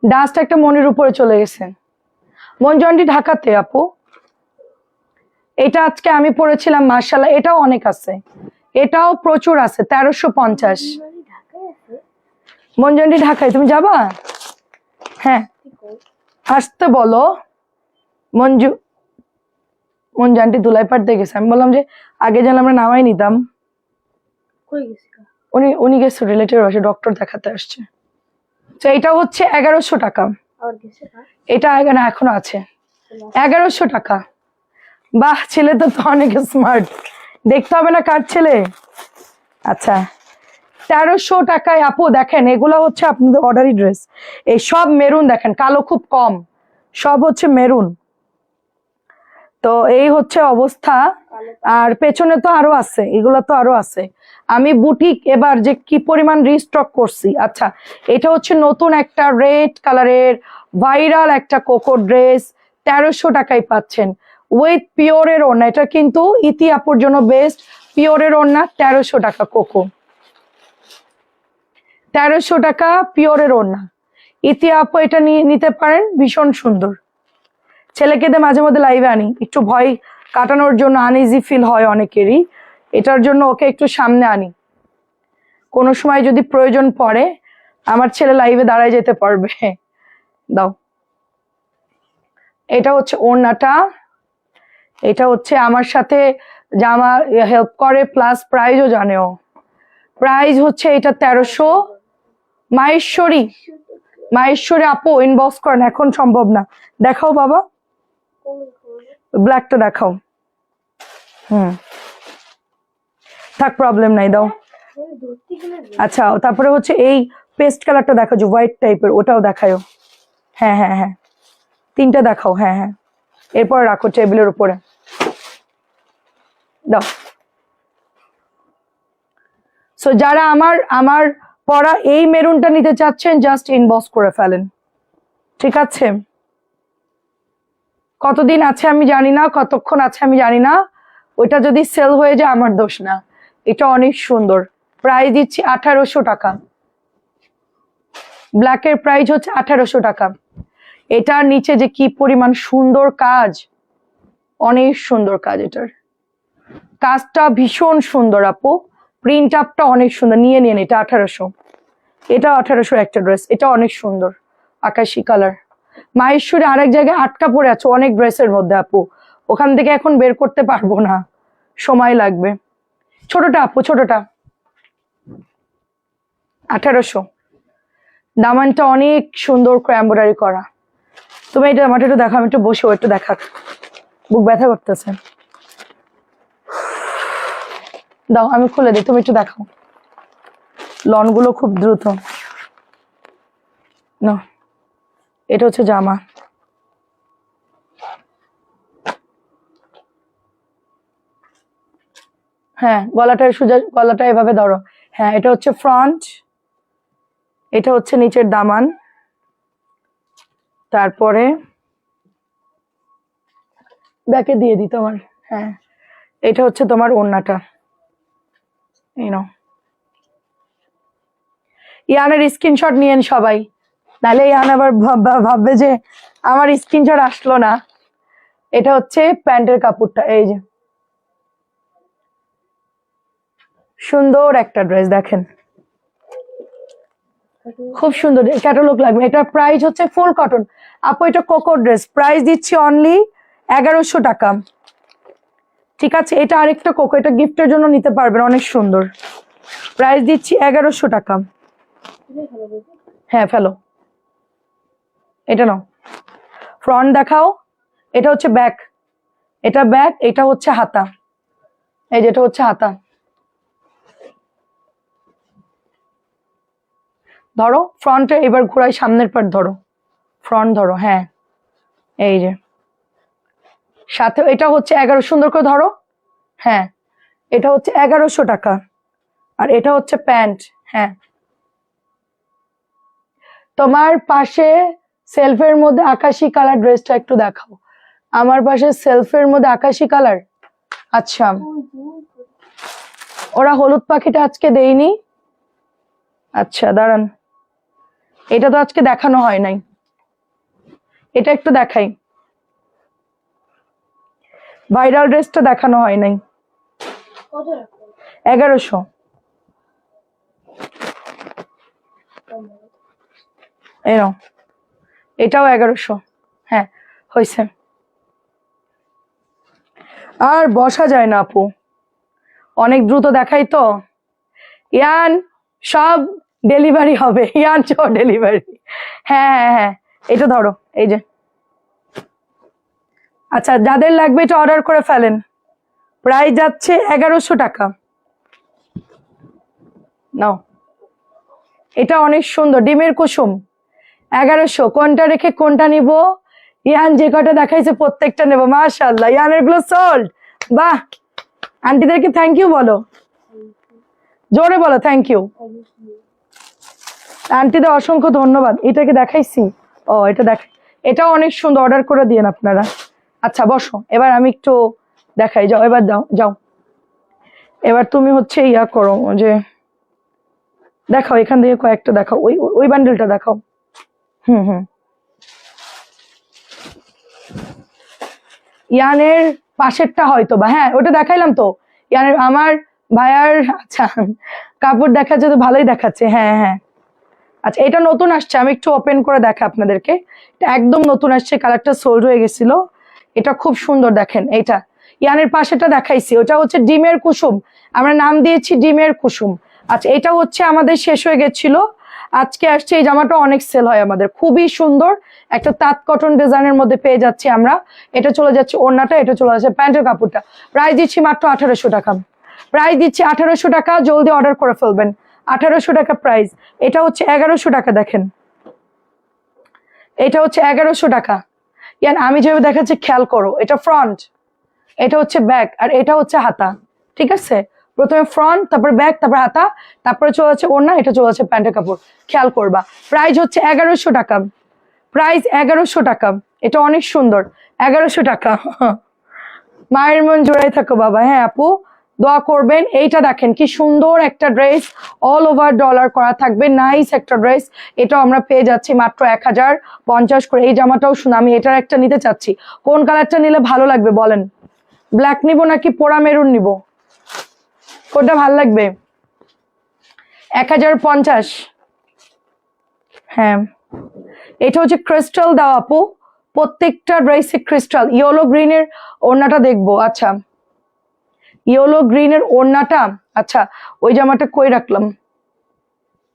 ডাস্ট একটা মনের উপরে চলে গেছে। মনজন্ডি ঢাকাতে আপু, এটা আজকে আমি পড়েছিলাম, মার্শাল্লাহ এটাও অনেক আছে, এটাও প্রচুর আছে। 1350 মনজন্ডি ঢাকায়, তুমি যাবা? হ্যাঁ আসতে বলো। মঞ্জু আন্টি ধুলাই পাড়তে গেছে, আমি বললাম যে আগে যেন আমরা নামাই নিতাম। উনি গেছে রিলেটিভ বাসে, ডক্টর দেখাতে আসছে। তো এটা হচ্ছে 1100 টাকা। এটা না এখনো আছে, 1100 টাকা। বাহ, ছেলে তো অনেক স্মার্ট, দেখতে হবে না কার ছেলে। আচ্ছা 1300 টাকায় আপু। দেখেন এগুলো হচ্ছে আপনাদের অর্ডারি ড্রেস, এই সব মেরুন, দেখেন কালো খুব কম, সব হচ্ছে মেরুন। তো এই হচ্ছে অবস্থা। আর পেছনে তো আরো আছে, এগুলো তো আরো আছে। আমি বুটিক এবার যে কি পরিমাণ রিস্টক করছি। আচ্ছা, এটা হচ্ছে নতুন একটা রেড কালারের ভাইরাল একটা কোকো ড্রেস, 1300 টাকায় পাচ্ছেন উইথ পিওরের ওড়না। এটা কিন্তু ইতি আপুর জন্য বেস্ট, পিওরের ওড়না, 1300 টাকা কোকো। 1300 টাকা পিওরের ওড়না। ইতি আপু এটা নিয়ে নিতে পারেন, ভীষণ সুন্দর। ছেলেকে দিয়ে মাঝে মধ্যে লাইভে আনি, একটু ভয় কাটানোর জন্য, আনইজি ফিল হয় অনেকেরই, এটার জন্য ওকে একটু সামনে আনি। কোনো সময় যদি প্রয়োজন পড়ে আমার ছেলে লাইভে দাঁড়ায় যেতে পারবে। দাও, এটা হচ্ছে ওড়নাটা, এটা হচ্ছে আমার সাথে জামা হেল্প করে, প্লাস প্রাইজও জানেও। প্রাইস হচ্ছে এটা 1300। মাহেশ্বরী, মাহেশ্বরী আপু ইনবক্স করেন, এখন সম্ভব না। দেখাও বাবা, ব্ল্যাকটা দেখাও। থাক, প্রবলেম নাই, দাও। আচ্ছা, তারপরে হচ্ছে এই পেস্ট কালারটা দেখাও, যে হোয়াইট টাইপের, ওটাও দেখাও। হ্যাঁ হ্যাঁ হ্যাঁ, তিনটা দেখাও। হ্যাঁ হ্যাঁ, এরপর রাখো টেবিলের উপরে, দাও। সো যারা আমার পরা এই মেরুনটা নিতে চাচ্ছেন, জাস্ট ইনবক্স করে ফেলেন, ঠিক আছে? কতদিন আছে আমি জানি না, কতক্ষণ আছে আমি জানি না, ওইটা যদি সেল হয়ে যায় আমার দোষ না। এটা অনেক সুন্দর, প্রাইস দিচ্ছি 1800 টাকা। ব্ল্যাকের প্রাইস হচ্ছে 1800 টাকা। এটার নিচে যে কি পরিমাণ সুন্দর কাজ, অনেক সুন্দর কাজ, এটার কাজটা ভীষণ সুন্দর আপু, প্রিন্ট আপটা অনেক সুন্দর। নিয়ে নিন, এটা 1800, এটা 1800 একটা ড্রেস, এটা অনেক সুন্দর, আকাশি কালার। মাহেশ্বরী আরেক জায়গায় আটকা পড়ে আছে অনেক ড্রেসের মধ্যে আপু, ওখান থেকে এখন বের করতে পারবো না, সময় লাগবে। ছোটটা আপু, ছোটটা 1800। দামানটা অনেক সুন্দর করে এমব্রয়ডারি করা। তুমি এটা আমার একটু দেখো, আমি একটু বসে, একটু দেখা, বুক ব্যথা করতেছে। দাও আমি খুলে দিই, তুমি একটু দেখাও। লন গুলো খুব দ্রুত না। এটা হচ্ছে জামা, হ্যাঁ গলাটা সোজা, গলাটা এভাবে ধরো। হ্যাঁ, এটা হচ্ছে ফ্রন্ট, এটা হচ্ছে নিচের দামান, তারপরে ব্যাকে দিয়ে দিই তোমার। হ্যাঁ, এটা হচ্ছে তোমার ওড়নাটা, এই নাও। ইয়ানের স্ক্রিনশট নিয়েন সবাই, নাহলে ইয়ান আবার ভাববে যে আমার স্ক্রিনশট আসলো না। এটা হচ্ছে প্যান্টের কাপড়টা, এই যে সুন্দর একটা ড্রেস, দেখেন খুব সুন্দর, ক্যাটালগ লাগবে। এটার প্রাইস হচ্ছে ফুল কটন আপু, এটা কোকো ড্রেস, প্রাইস দিচ্ছি অনলি 1100 টাকা, ঠিক আছে? এটা আরেকটা কোকো, এটা গিফটের জন্য নিতে পারবেন, অনেক সুন্দর। প্রাইস দিচ্ছি 1100 টাকা। হ্যাঁ ফেলো, এটা নাও। ফ্রন্ট দেখাও, এটা হচ্ছে ব্যাক, এটা ব্যাক, এটা হচ্ছে হাতা, এই যেটা হচ্ছে হাতা। ধরো ফ্রন্টে, এবার ঘোরাই, সামনের পার্ট ধরো, ফ্রন্ট ধরো। হ্যাঁ, এই যে সাথে এটা হচ্ছে 1100, সুন্দর করে ধরো। হ্যাঁ, এটা হচ্ছে 1100 টাকা, আর এটা হচ্ছে প্যান্ট। হ্যাঁ, তোমার পাশে সেলফের মধ্যে আকাশি কালার ড্রেসটা একটু দেখাও। আমার পাশে সেলফের মধ্যে আকাশি কালার, আচ্ছা ওরা হলুদ পাখিটা আজকে দেয়নি, আচ্ছা দাঁড়ান, এটা তো আজকে দেখানো হয় নাই, এটা একটু দেখাই। ভাইরাল ড্রেসটা দেখানো হয় নাই, 1100। এরকম, এটাও 1100। হ্যাঁ হয়েছে, আর বসা যায় না আপু, অনেক দ্রুত দেখাই তো। ইয়ান সব ডেলিভারি হবে, ইয়ান সব ডেলিভারি। হ্যাঁ হ্যাঁ হ্যাঁ, এটা ধরো, এই যে। আচ্ছা, যাদের লাগবে এটা অর্ডার করে ফেলেন, প্রাইস যাচ্ছে 1100 টাকা। নাও, এটা অনেক সুন্দর, ডিমের কুসুম, 1100। কোনটা রেখে কোনটা নিব? ইয়ান যে কটা দেখাইছে প্রত্যেকটা নেবো, মাশাআল্লাহ। ইয়ানের গুলো সোল্ড, বাহ। আন্টিদেরকে থ্যাংক ইউ বলো, জোরে বলো থ্যাংক ইউ। আন্টিদের অসংখ্য ধন্যবাদ। এটাকে দেখাইছি, ও এটা দেখ, এটাও অনেক সুন্দর, অর্ডার করে দিয়েন আপনারা। আচ্ছা বসো, এবার আমি একটু দেখাই, যাও এবার, যাও যাও, এবার তুমি হচ্ছে ইয়া করো, যে দেখাও এখান থেকে কয়েকটা দেখাও, ওই ওই বান্ডেলটা দেখাও। হুম ইয়ানের পাশেরটা হয়তো বা, হ্যাঁ ওটা দেখাইলাম তো ইয়ানের আমার ভাইয়ার। আচ্ছা কাপড় দেখাচ্ছে তো ভালোই দেখাচ্ছে, হ্যাঁ হ্যাঁ। আচ্ছা এটা নতুন আসছে, আমি একটু ওপেন করে দেখা আপনাদেরকে। এটা একদম নতুন আসছে, কালারটা সোল্ড হয়ে গেছিল। এটা খুব সুন্দর, দেখেন এইটা ইয়ানের পাশেটা দেখাইছি, ওটা হচ্ছে ডিমের কুসুম, আমরা নাম দিয়েছি ডিমের কুসুম। আচ্ছা এটা হচ্ছে আমাদের শেষ হয়ে গেছিল, আজকে আসছে। এই জামাটা অনেক সেল হয় আমাদের, খুবই সুন্দর একটা তাঁত কটন ডিজাইনের মধ্যে পেয়ে যাচ্ছি আমরা। এটা চলে যাচ্ছে ওড়নাটা, এটা চলে যাচ্ছে প্যান্টের কাপড়টা। প্রাইস দিচ্ছি মাত্র 1800 টাকা, প্রাইস দিচ্ছি 1800 টাকা, জলদি অর্ডার করে ফেলবেন। 1800 টাকা প্রাইস। এটা হচ্ছে 1100 টাকা, দেখেন এটা হচ্ছে 1100 টাকা। ইয়ান আমি যেভাবে দেখাচ্ছি খেয়াল করো, এটা ফ্রন্ট, এটা হচ্ছে ব্যাক, আর এটা হচ্ছে হাতা, ঠিক আছে? প্রথমে ফ্রন্ট, তারপরে ব্যাক, তারপরে হাতা, তারপরে চলে যাচ্ছে ওড়না, এটা চলে যাচ্ছে প্যান্টের কাপড়। খেয়াল করবা, প্রাইস হচ্ছে 1100 টাকা, প্রাইস 1100 টাকা। এটা অনেক সুন্দর, 1100 টাকা। মায়ের মন জোড়াই থাকো বাবা। হ্যাঁ আপু দোয়া করবেন। এইটা দেখেন কি সুন্দর একটা ড্রেস, অল ওভার ডলার করা থাকবে, নাইস একটা ড্রেস। এটাও আমরা পেয়ে যাচ্ছি মাত্র 1050 করে। এই জামাটাও শুনে আমি এটার একটা নিতে চাচ্ছি, কোন কালারটা নিলে ভালো লাগবে বলেন? ব্ল্যাক নিব নাকি পোড়া মেরুন নিব, কোনটা ভালো লাগবে? 1050। হ্যাঁ এটা হচ্ছে ক্রিস্টাল দাও আপু, প্রত্যেকটা ড্রেসে ক্রিস্টাল। ইয়েলো গ্রিনের ওড়নাটা দেখবো, আচ্ছা ইয়েলো গ্রিনের ওড়নাটা। আচ্ছা ওই জামাটা কই রাখলাম,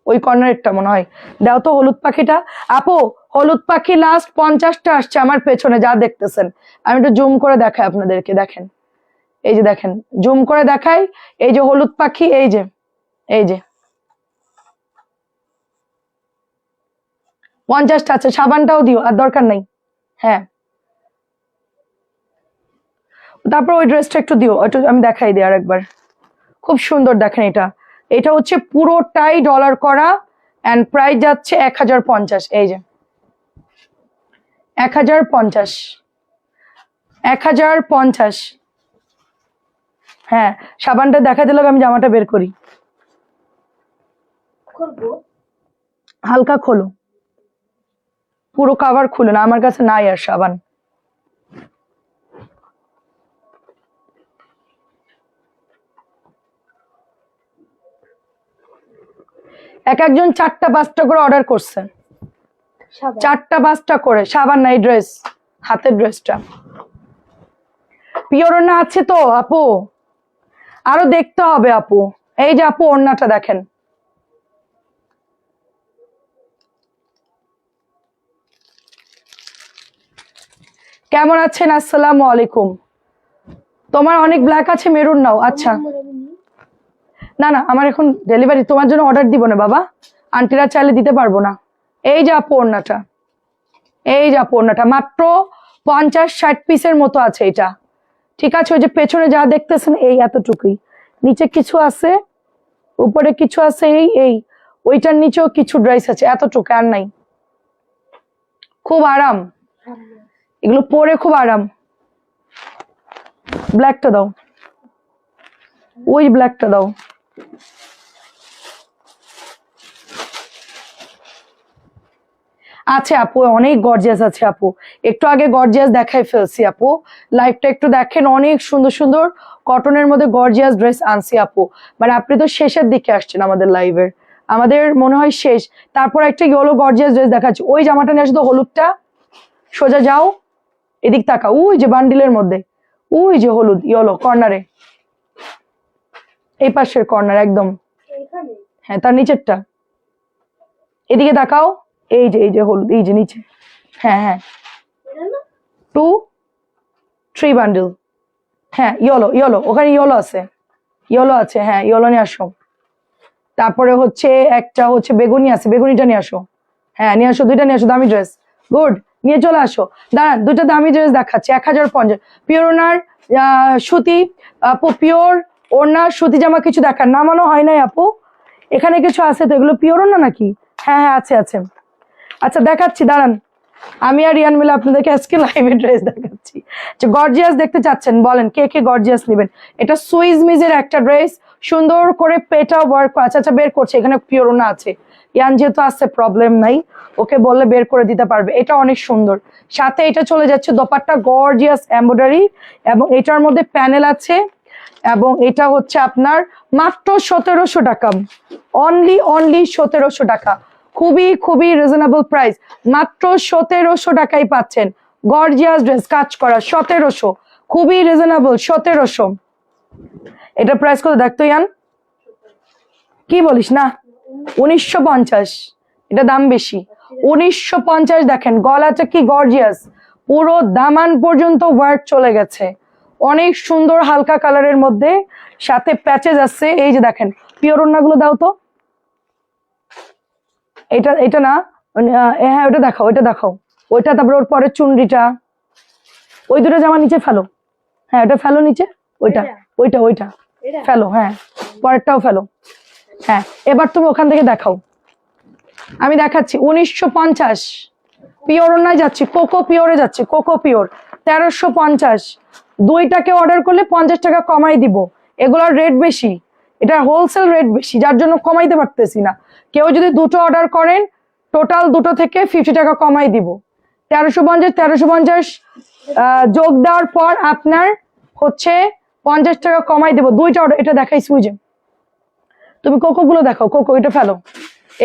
ওই কর্নারেরটা মনে হয়, দাও তো হলুদ পাখিটা। আপু হলুদ পাখি লাস্ট 50টা আসছে আমার পেছনে, যা দেখতেছেন। আমি একটু জুম করে দেখাই আপনাদেরকে, দেখেন এই যে, দেখেন জুম করে দেখাই, এই যে হলুদ পাখি, এই যে এই যে 50টা আছে। সাবানটাও দিও, আর দরকার নাই। হ্যাঁ তারপর ওই ড্রেসটা একটু দিও, একটু আমি দেখাই দিই আর একবার। খুব সুন্দর, দেখেন এটা, এটা হচ্ছে পুরোটাই ডলার করা, এন্ড প্রাইস যাচ্ছে 1050। এই যে 1050, 1050। হ্যাঁ সাবানটা দেখা দিল, আমি জামাটা বের করি, হালকা খোলো, পুরো কাভার খুলো না, আমার কাছে নাই আর সাবান। একজন 4টা 5টা করে অর্ডার করছে, 4টা 5টা করে সাবান নাই। ড্রেস, হাতের ড্রেসটা পিওর ওড়না আছে তো আপু, আরো দেখতে হবে আপু। এই যে আপু ওড়নাটা দেখেন, কেমন আছেন? আসসালামু আলাইকুম। তোমার অনেক ব্ল্যাক আছে, মেরুন নাও। আচ্ছা না না, আমার এখন ডেলিভারি, তোমার জন্য অর্ডার দিব না বাবা, আন্টিরা চাইলে দিতে পারবো না। এই যে আপু ওড়নাটা, এই যে আপু ওড়নাটা মাত্র 50-60 পিসের মতো আছে এটা, ঠিক আছে? ওই যে পেছনে যা দেখতেছেন এই এতটুকুই, নিচে কিছু আছে, উপরে কিছু আছে, এই এই ওইটার নিচেও কিছু ড্রেস আছে, এতটুকু আর নাই। খুব আরাম, এগুলো পরে খুব আরাম। ব্ল্যাকটা দাও, ওই ব্ল্যাকটা দাও। আছে আপু, অনেক গর্জিয়াস আছে আপু, একটু আগে গর্জিয়াস দেখাই ফেলছি আপু, লাইভটা একটু দেখেন, অনেক সুন্দর সুন্দর কটনের মধ্যে গর্জিয়াস ড্রেস আনছি আপু। মানে আপনি তো শেষের দিকে আসছেন আমাদের লাইভের, আমাদের মনে হয় শেষ। তারপর একটা ইয়েলো গর্জিয়াস ড্রেস দেখাচ্ছি, ওই জামাটা নিয়ে আসো তো, হলুদটা, সোজা যাও, এদিক তাকা, ওই যে বান্ডিলের মধ্যে, ওই যে হলুদ ইয়েলো কর্নারে, এই পাশের কর্নার একদম, হ্যাঁ তার নিচেরটা, এদিকে তাকাও, এই যে হলুদ, এই যে নিচে, হ্যাঁ হ্যাঁ 2-3 বান্ডিল। হ্যাঁ ইয়েলো ইয়েলো, ওখানে ইয়েলো আছে, ইয়েলো আছে, হ্যাঁ ইয়েলো নিয়ে আসো। তারপরে হচ্ছে একটা হচ্ছে বেগুনি আছে, বেগুনিটা নিয়ে আসো। হ্যাঁ নিয়ে আসো, দুইটা নিয়ে আসো, দামি ড্রেস, গুড, নিয়ে চলে আসো। দাঁড়ান, দুইটা দামি ড্রেস দেখাচ্ছি, 1050। পিওর ওনার সুতি আপু, পিওর ওনার সুতি জামা কিছু দেখান, নামানো হয় নাই আপু, এখানে কিছু আছে তো, এগুলো পিওর ওনা নাকি? হ্যাঁ হ্যাঁ আছে আছে। আচ্ছা দেখাচ্ছি, দাঁড়ান, আমি আর রিয়ান মিলে আপনাদেরকে আজকে লাইভে ড্রেস দেখাচ্ছি। গর্জিয়াস দেখতে চাচ্ছেন বলেন, কে কে গর্জিয়াস নেবেন? এটা সুইস মিজের একটা ড্রেস, সুন্দর করে পেটা ওয়ার্ক আচ্ছা আচ্ছা বের করছে, এখানে পিওর ওনা আছে। ইয়ান যেহেতু আসছে প্রবলেম নাই, ওকে বললে বের করে দিতে পারবে। এটা অনেক সুন্দর, সাথে এটা চলে যাচ্ছে দোপাট্টা গর্জিয়াস এমব্রয়ডারি, এবং এটার মধ্যে প্যানেল আছে, এবং এটা হচ্ছে আপনার মাত্র 1700 টাকা, অনলি 1700 টাকা। খুবই খুবই রিজনেবল প্রাইস, মাত্র 1700 টাকাই পাচ্ছেন গর্জিয়াস ড্রেস কাজ করা। 1700, খুবই রিজনেবল, 1700। এটা প্রাইস কত দেখতো ইয়ান? কি বলিস না, 1950। এটা দাম বেশি, 1950। দেখেন গলাটা কি গর্জিয়াস, পুরো দামান পর্যন্ত ওয়ার্ক চলে গেছে, অনেক সুন্দর হালকা কালারের মধ্যে, সাথে প্যাচেস আছে। এই যে দেখেন পিওর ওড়নাগুলো দাও তো, এটা এটা না, হ্যাঁ ওটা দেখাও, ওইটা দেখাও, ওইটা। তারপরে ওর পরে চুনরিটা, ওই দুটো জামা নিচে ফেলো, হ্যাঁ ওটা ফেলো নিচে, ওইটা ওইটা ওইটা ফেলো, হ্যাঁ পরেরটাও ফেলো। হ্যাঁ এবার তুমি ওখান থেকে দেখাও, আমি দেখাচ্ছি। 1950 পিওর ওড়নায় যাচ্ছি, কোকো পিওরে যাচ্ছি, কোকো পিওর 1350। দুইটাকে অর্ডার করলে 50 টাকা কমাই দিব, এগুলোর রেট বেশি, এটা হোলসেল রেট বেশি, যার জন্য কমাইতে পারতেছি না। কেউ যদি দুটো অর্ডার করেন, টোটাল দুটো থেকে 50 টাকা কমাই দিব। 1350 যোগ দেওয়ার পর আপনার হচ্ছে 50 টাকা কমাই দেবো। দুইটা অর্ডার, এটা দেখাই সুইজে, তুমি কোকো গুলো দেখাও, কোকো এটা ফেলো,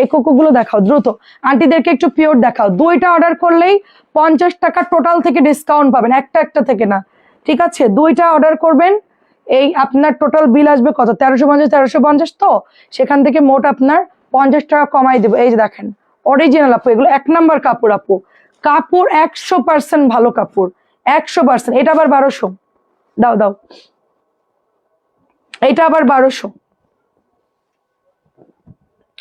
এই কোকো গুলো দেখাও দ্রুত, আন্টিদেরকে একটু পিওর দেখাও। দুইটা অর্ডার করলেই 50 টাকা টোটাল থেকে ডিসকাউন্ট পাবেন, একটা একটা থেকে না, ঠিক আছে? দুইটা অর্ডার করবেন, এই আপনার টোটাল বিল আসবে কত? 1350 তো, সেখান থেকে মোট আপনার 50 টাকা কমাই দেবো। এই যে দেখেন অরিজিনাল আপু, এগুলো 1 নাম্বার কাপড় আপু, কাপড় 100% ভালো কাপড়, 100%। এটা আবার 1200, দাও দাও, এটা আবার 1200।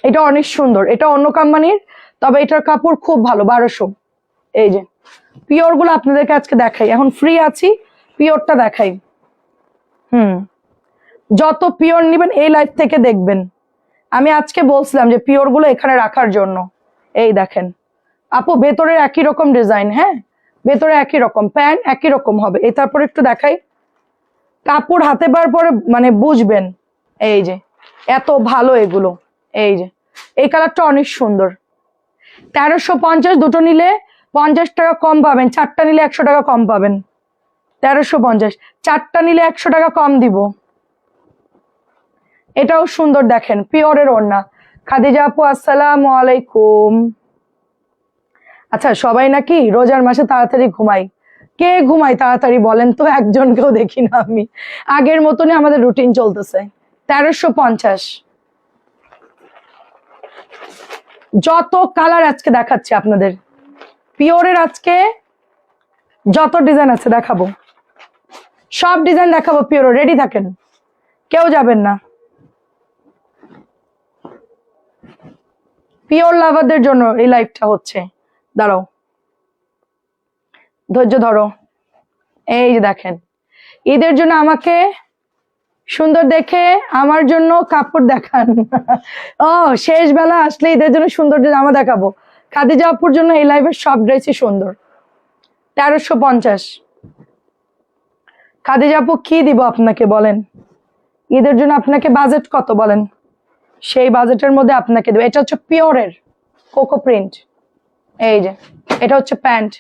এটা অনেক সুন্দর, এটা অন্য কোম্পানির, তবে এটার কাপড় খুব ভালো, 1200। এই যে পিওর গুলো আপনাদেরকে আজকে দেখাই, এখন ফ্রি আছি, পিওরটা দেখাই। যত পিওর নিবেন এই লাইভ থেকে দেখবেন, আমি আজকে বলছিলাম যে পিওর গুলো এখানে রাখার জন্য। এই দেখেন আপু, ভেতরের একই রকম ডিজাইন, হ্যাঁ ভেতরে একই রকম, প্যান্ট একই রকম হবে। এই তারপরে একটু দেখাই, কাপড় হাতে পাওয়ার পরে মানে বুঝবেন, এই যে এত ভালো এগুলো। এই যে এই কালারটা অনেক সুন্দর, 1350। দুটো নিলে 50 টাকা কম পাবেন, চারটা নিলে 100 টাকা কম পাবেন। 1350, চারটা নিলে 100 টাকা কম দিব। এটাও সুন্দর, দেখেন পিওরের ওড়না। খাদিজা আপু আসসালামু আলাইকুম। আচ্ছা সবাই নাকি রোজার মাসে তাড়াতাড়ি ঘুমাই, কে ঘুমাই তাড়াতাড়ি বলেন তো? একজনকেও দেখি না আমি, আগের মতনই আমাদের রুটিন চলতেছে। 1350, যত কালার আজকে দেখাচ্ছি আপনাদের, পিওরের আজকে যত ডিজাইন আছে দেখাবো, সব ডিজাইন দেখাবো পিওর। রেডি থাকেন, কেউ যাবেন না। পিওর লাভারদের জন্য এই লাইভটা হচ্ছে, দাঁড়াও ধৈর্য ধরো। এই যে দেখেন, ঈদের জন্য আমাকে সুন্দর দেখে আমার জন্য কাপড় দেখান। ও শেষ বেলা আসলে ঈদের জন্য সুন্দর জামা দেখাবো। খাদিজা আপুর জন্য এই লাইভের সব ড্রেসই সুন্দর। 1350। খাদিজা আপু কি দিব আপনাকে বলেন? ঈদের জন্য আপনাকে বাজেট কত বলেন, সেই বাজেটের মধ্যে আপনাকে দেবো। এটা হচ্ছে পিওরের কোকো প্রিন্ট, এই যে এটা হচ্ছে প্যান্ট।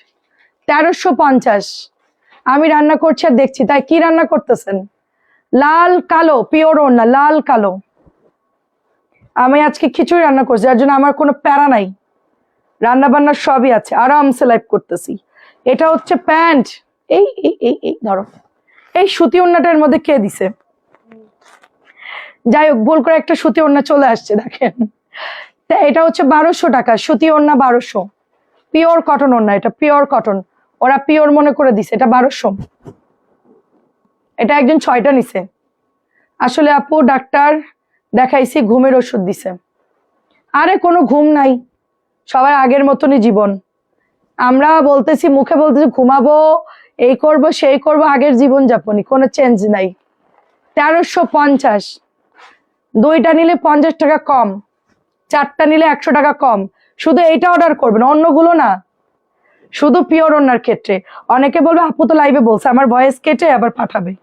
1350। আমি রান্না করছি আর দেখছি, তাই কি রান্না করতেছেন? লাল কালো পিওর ওড়না, লাল কালো। আমি আজকে খিচুড়ি রান্না করছি, যার জন্য আমার কোনো প্যারা নাই, রান্না বান্নার সবই আছে, আরামসে লাইভ করতেছি। এটা হচ্ছে প্যান্ট। এই এই এই এই ধরো, এই সুতি ওড়নাটার মধ্যে কে দিছে? যাই হোক, ভুল করে একটা সুতি ওড়না চলে আসছে, দেখেন। এটা হচ্ছে 1200 টাকা, সুতি ওড়না 1200। পিওর কটন ওড়না, এটা পিওর কটন, ওরা পিওর মনে করে দিছে, এটা 1200। এটা একজন 6টা নিছে। আসলে আপু ডাক্তার দেখাইছি, ঘুমের ওষুধ দিছে। আরে কোনো ঘুম নাই, সবার আগের মতনই জীবন। আমরা বলতেছি, মুখে বলতেছি ঘুমাবো, এই করব সেই করব, আগের জীবন যাপনই, কোনো চেঞ্জ নাই। 1350। দুইটা নিলে 50 টাকা কম, চারটা নিলে 100 টাকা কম। শুধু এইটা অর্ডার করবেন, অন্যগুলো না। শুধু পিওর ওড়নার ক্ষেত্রে। অনেকে বলবে আপু তো লাইভে বলছে, আমার ভয়েস কেটে আবার পাঠাবে।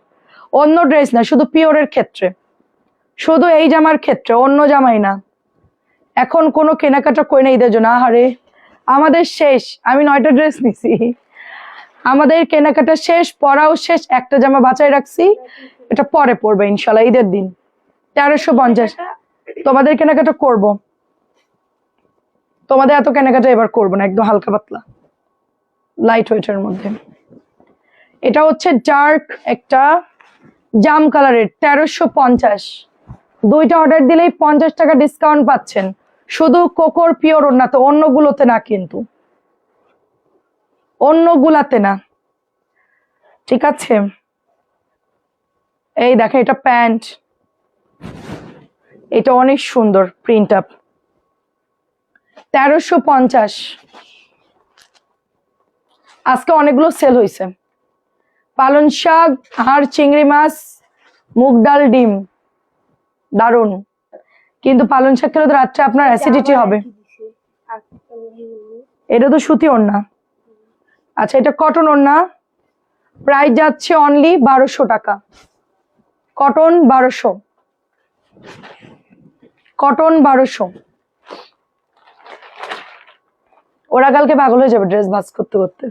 অন্য ড্রেস না, শুধু পিওরের ক্ষেত্রে, শুধু এই জামার ক্ষেত্রে, অন্য জামাই না। এখন কোনো কেনাকাটা করি না ঈদের জন্য, আহারে আমাদের শেষ। আমি 9টা ড্রেস নিছি, আমাদের কেনাকাটা শেষ, পরাও শেষ। একটা জামা বাঁচাই রাখছি, এটা পরে পরবে ইনশাল্লাহ ঈদের দিন। 1350। তোমাদের কেনাকাটা করব, তোমাদের এত কেনাকাটা এবার করবো না, একদম হালকা পাতলা লাইট ওয়েটের মধ্যে। এটা হচ্ছে ডার্ক একটা জাম কালারের, 1350। 2টা অর্ডার দিলেই 50 টাকা ডিসকাউন্ট পাচ্ছেন, শুধু কোকোর পিওর ওড়না, তো অন্যগুলোতে না, কিন্তু অন্যগুলাতে না, ঠিক আছে। এই দেখে এটা প্যান্ট, এটা অনেক সুন্দর প্রিন্ট আপ, 1350। আজকে অনেকগুলো সেল হয়েছে। পালং শাক আর চিংড়ি মাছ, মুগ ডাল, ডিম, দারুন। কিন্তু পালং শাক খেলে তো রাত্রে আপনার অ্যাসিডিটি হবে। এটা তো সুতি ওড়না। আচ্ছা, এটা কটন ওড়না, প্রাইস যাচ্ছে অনলি 1200 টাকা। Cotton 1200, cotton 1200। ওরা কালকে পাগল হয়ে যাবে ড্রেস ভাঁজ করতে করতে।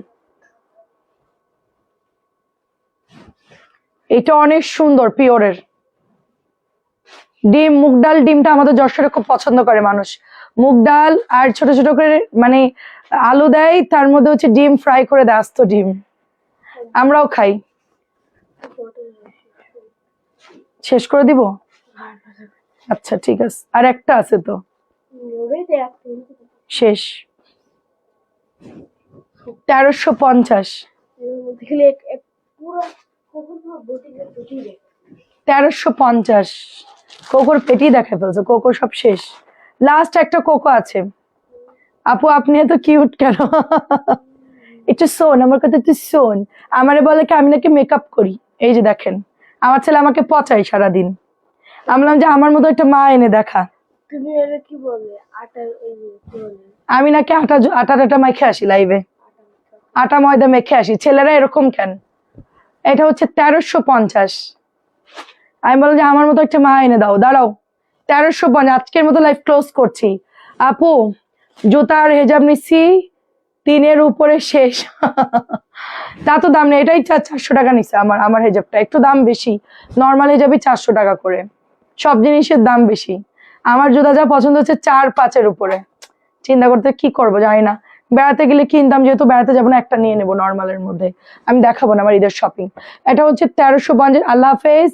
এটা অনেক সুন্দর পিওরের ডিম, মুগ ডাল। ডিমটা আমাদের যশোরে খুব পছন্দ করে মানুষ। মুগ ডাল আর ছোট ছোট করে মানে আলু দেয়, তার মধ্যে হচ্ছে ডিম ফ্রাই করে দেয়, আস্ত ডিম। আমরাও খাই। শেষ করে দিব? আচ্ছা ঠিক আছে, আর একটা আছে তো, শেষ। 1350, 1350। কোকোর পেটি দেখা ফেলছে, কোকো সব শেষ। লাস্ট একটা কোকো আছে। আপু আপনি এত কিউট কেন? একটু শোন আমার কথা, একটু শোন। আমারে বলে কি আমি নাকি মেকআপ করি। এই যে দেখেন, আমার ছেলে আমাকে পচায় সারাদিন। আমি বললাম যে আমার মতো একটা মা এনে দেখা। তুমি এটা কি বলে আটার ওই কি বলে আমি নাকি আটা মেখে আসি লাইভে, আটা ময়দা মেখে আসি। ছেলেরা এরকম কেন? এটা হচ্ছে 1350। আমি বললাম যে আমার মতো একটা মা এনে দাও। দাঁড়াও, 1350। আজকের মতো লাইভ ক্লোজ করছি। আপু জুতার হেজাব নিচ্ছি 3-এর উপরে শেষ। তা তো দাম নেই, এটাই 400 টাকা নিচ্ছে। আমার হেজাবটা একটু দাম বেশি, নর্মাল হেজাবই 400 টাকা করে। সব জিনিসের দাম বেশি। আমার জুতা যা পছন্দ হচ্ছে 4-5-এর উপরে। চিন্তা করতে কি করবো জানি না। বেড়াতে গেলে কিনতাম, যেহেতু বেড়াতে যাবো না, একটা নিয়ে নেবো নর্মালের মধ্যে। আমি দেখাবো না আমার ঈদের শপিং। এটা হচ্ছে 1350। আল্লাহ হাফেজ।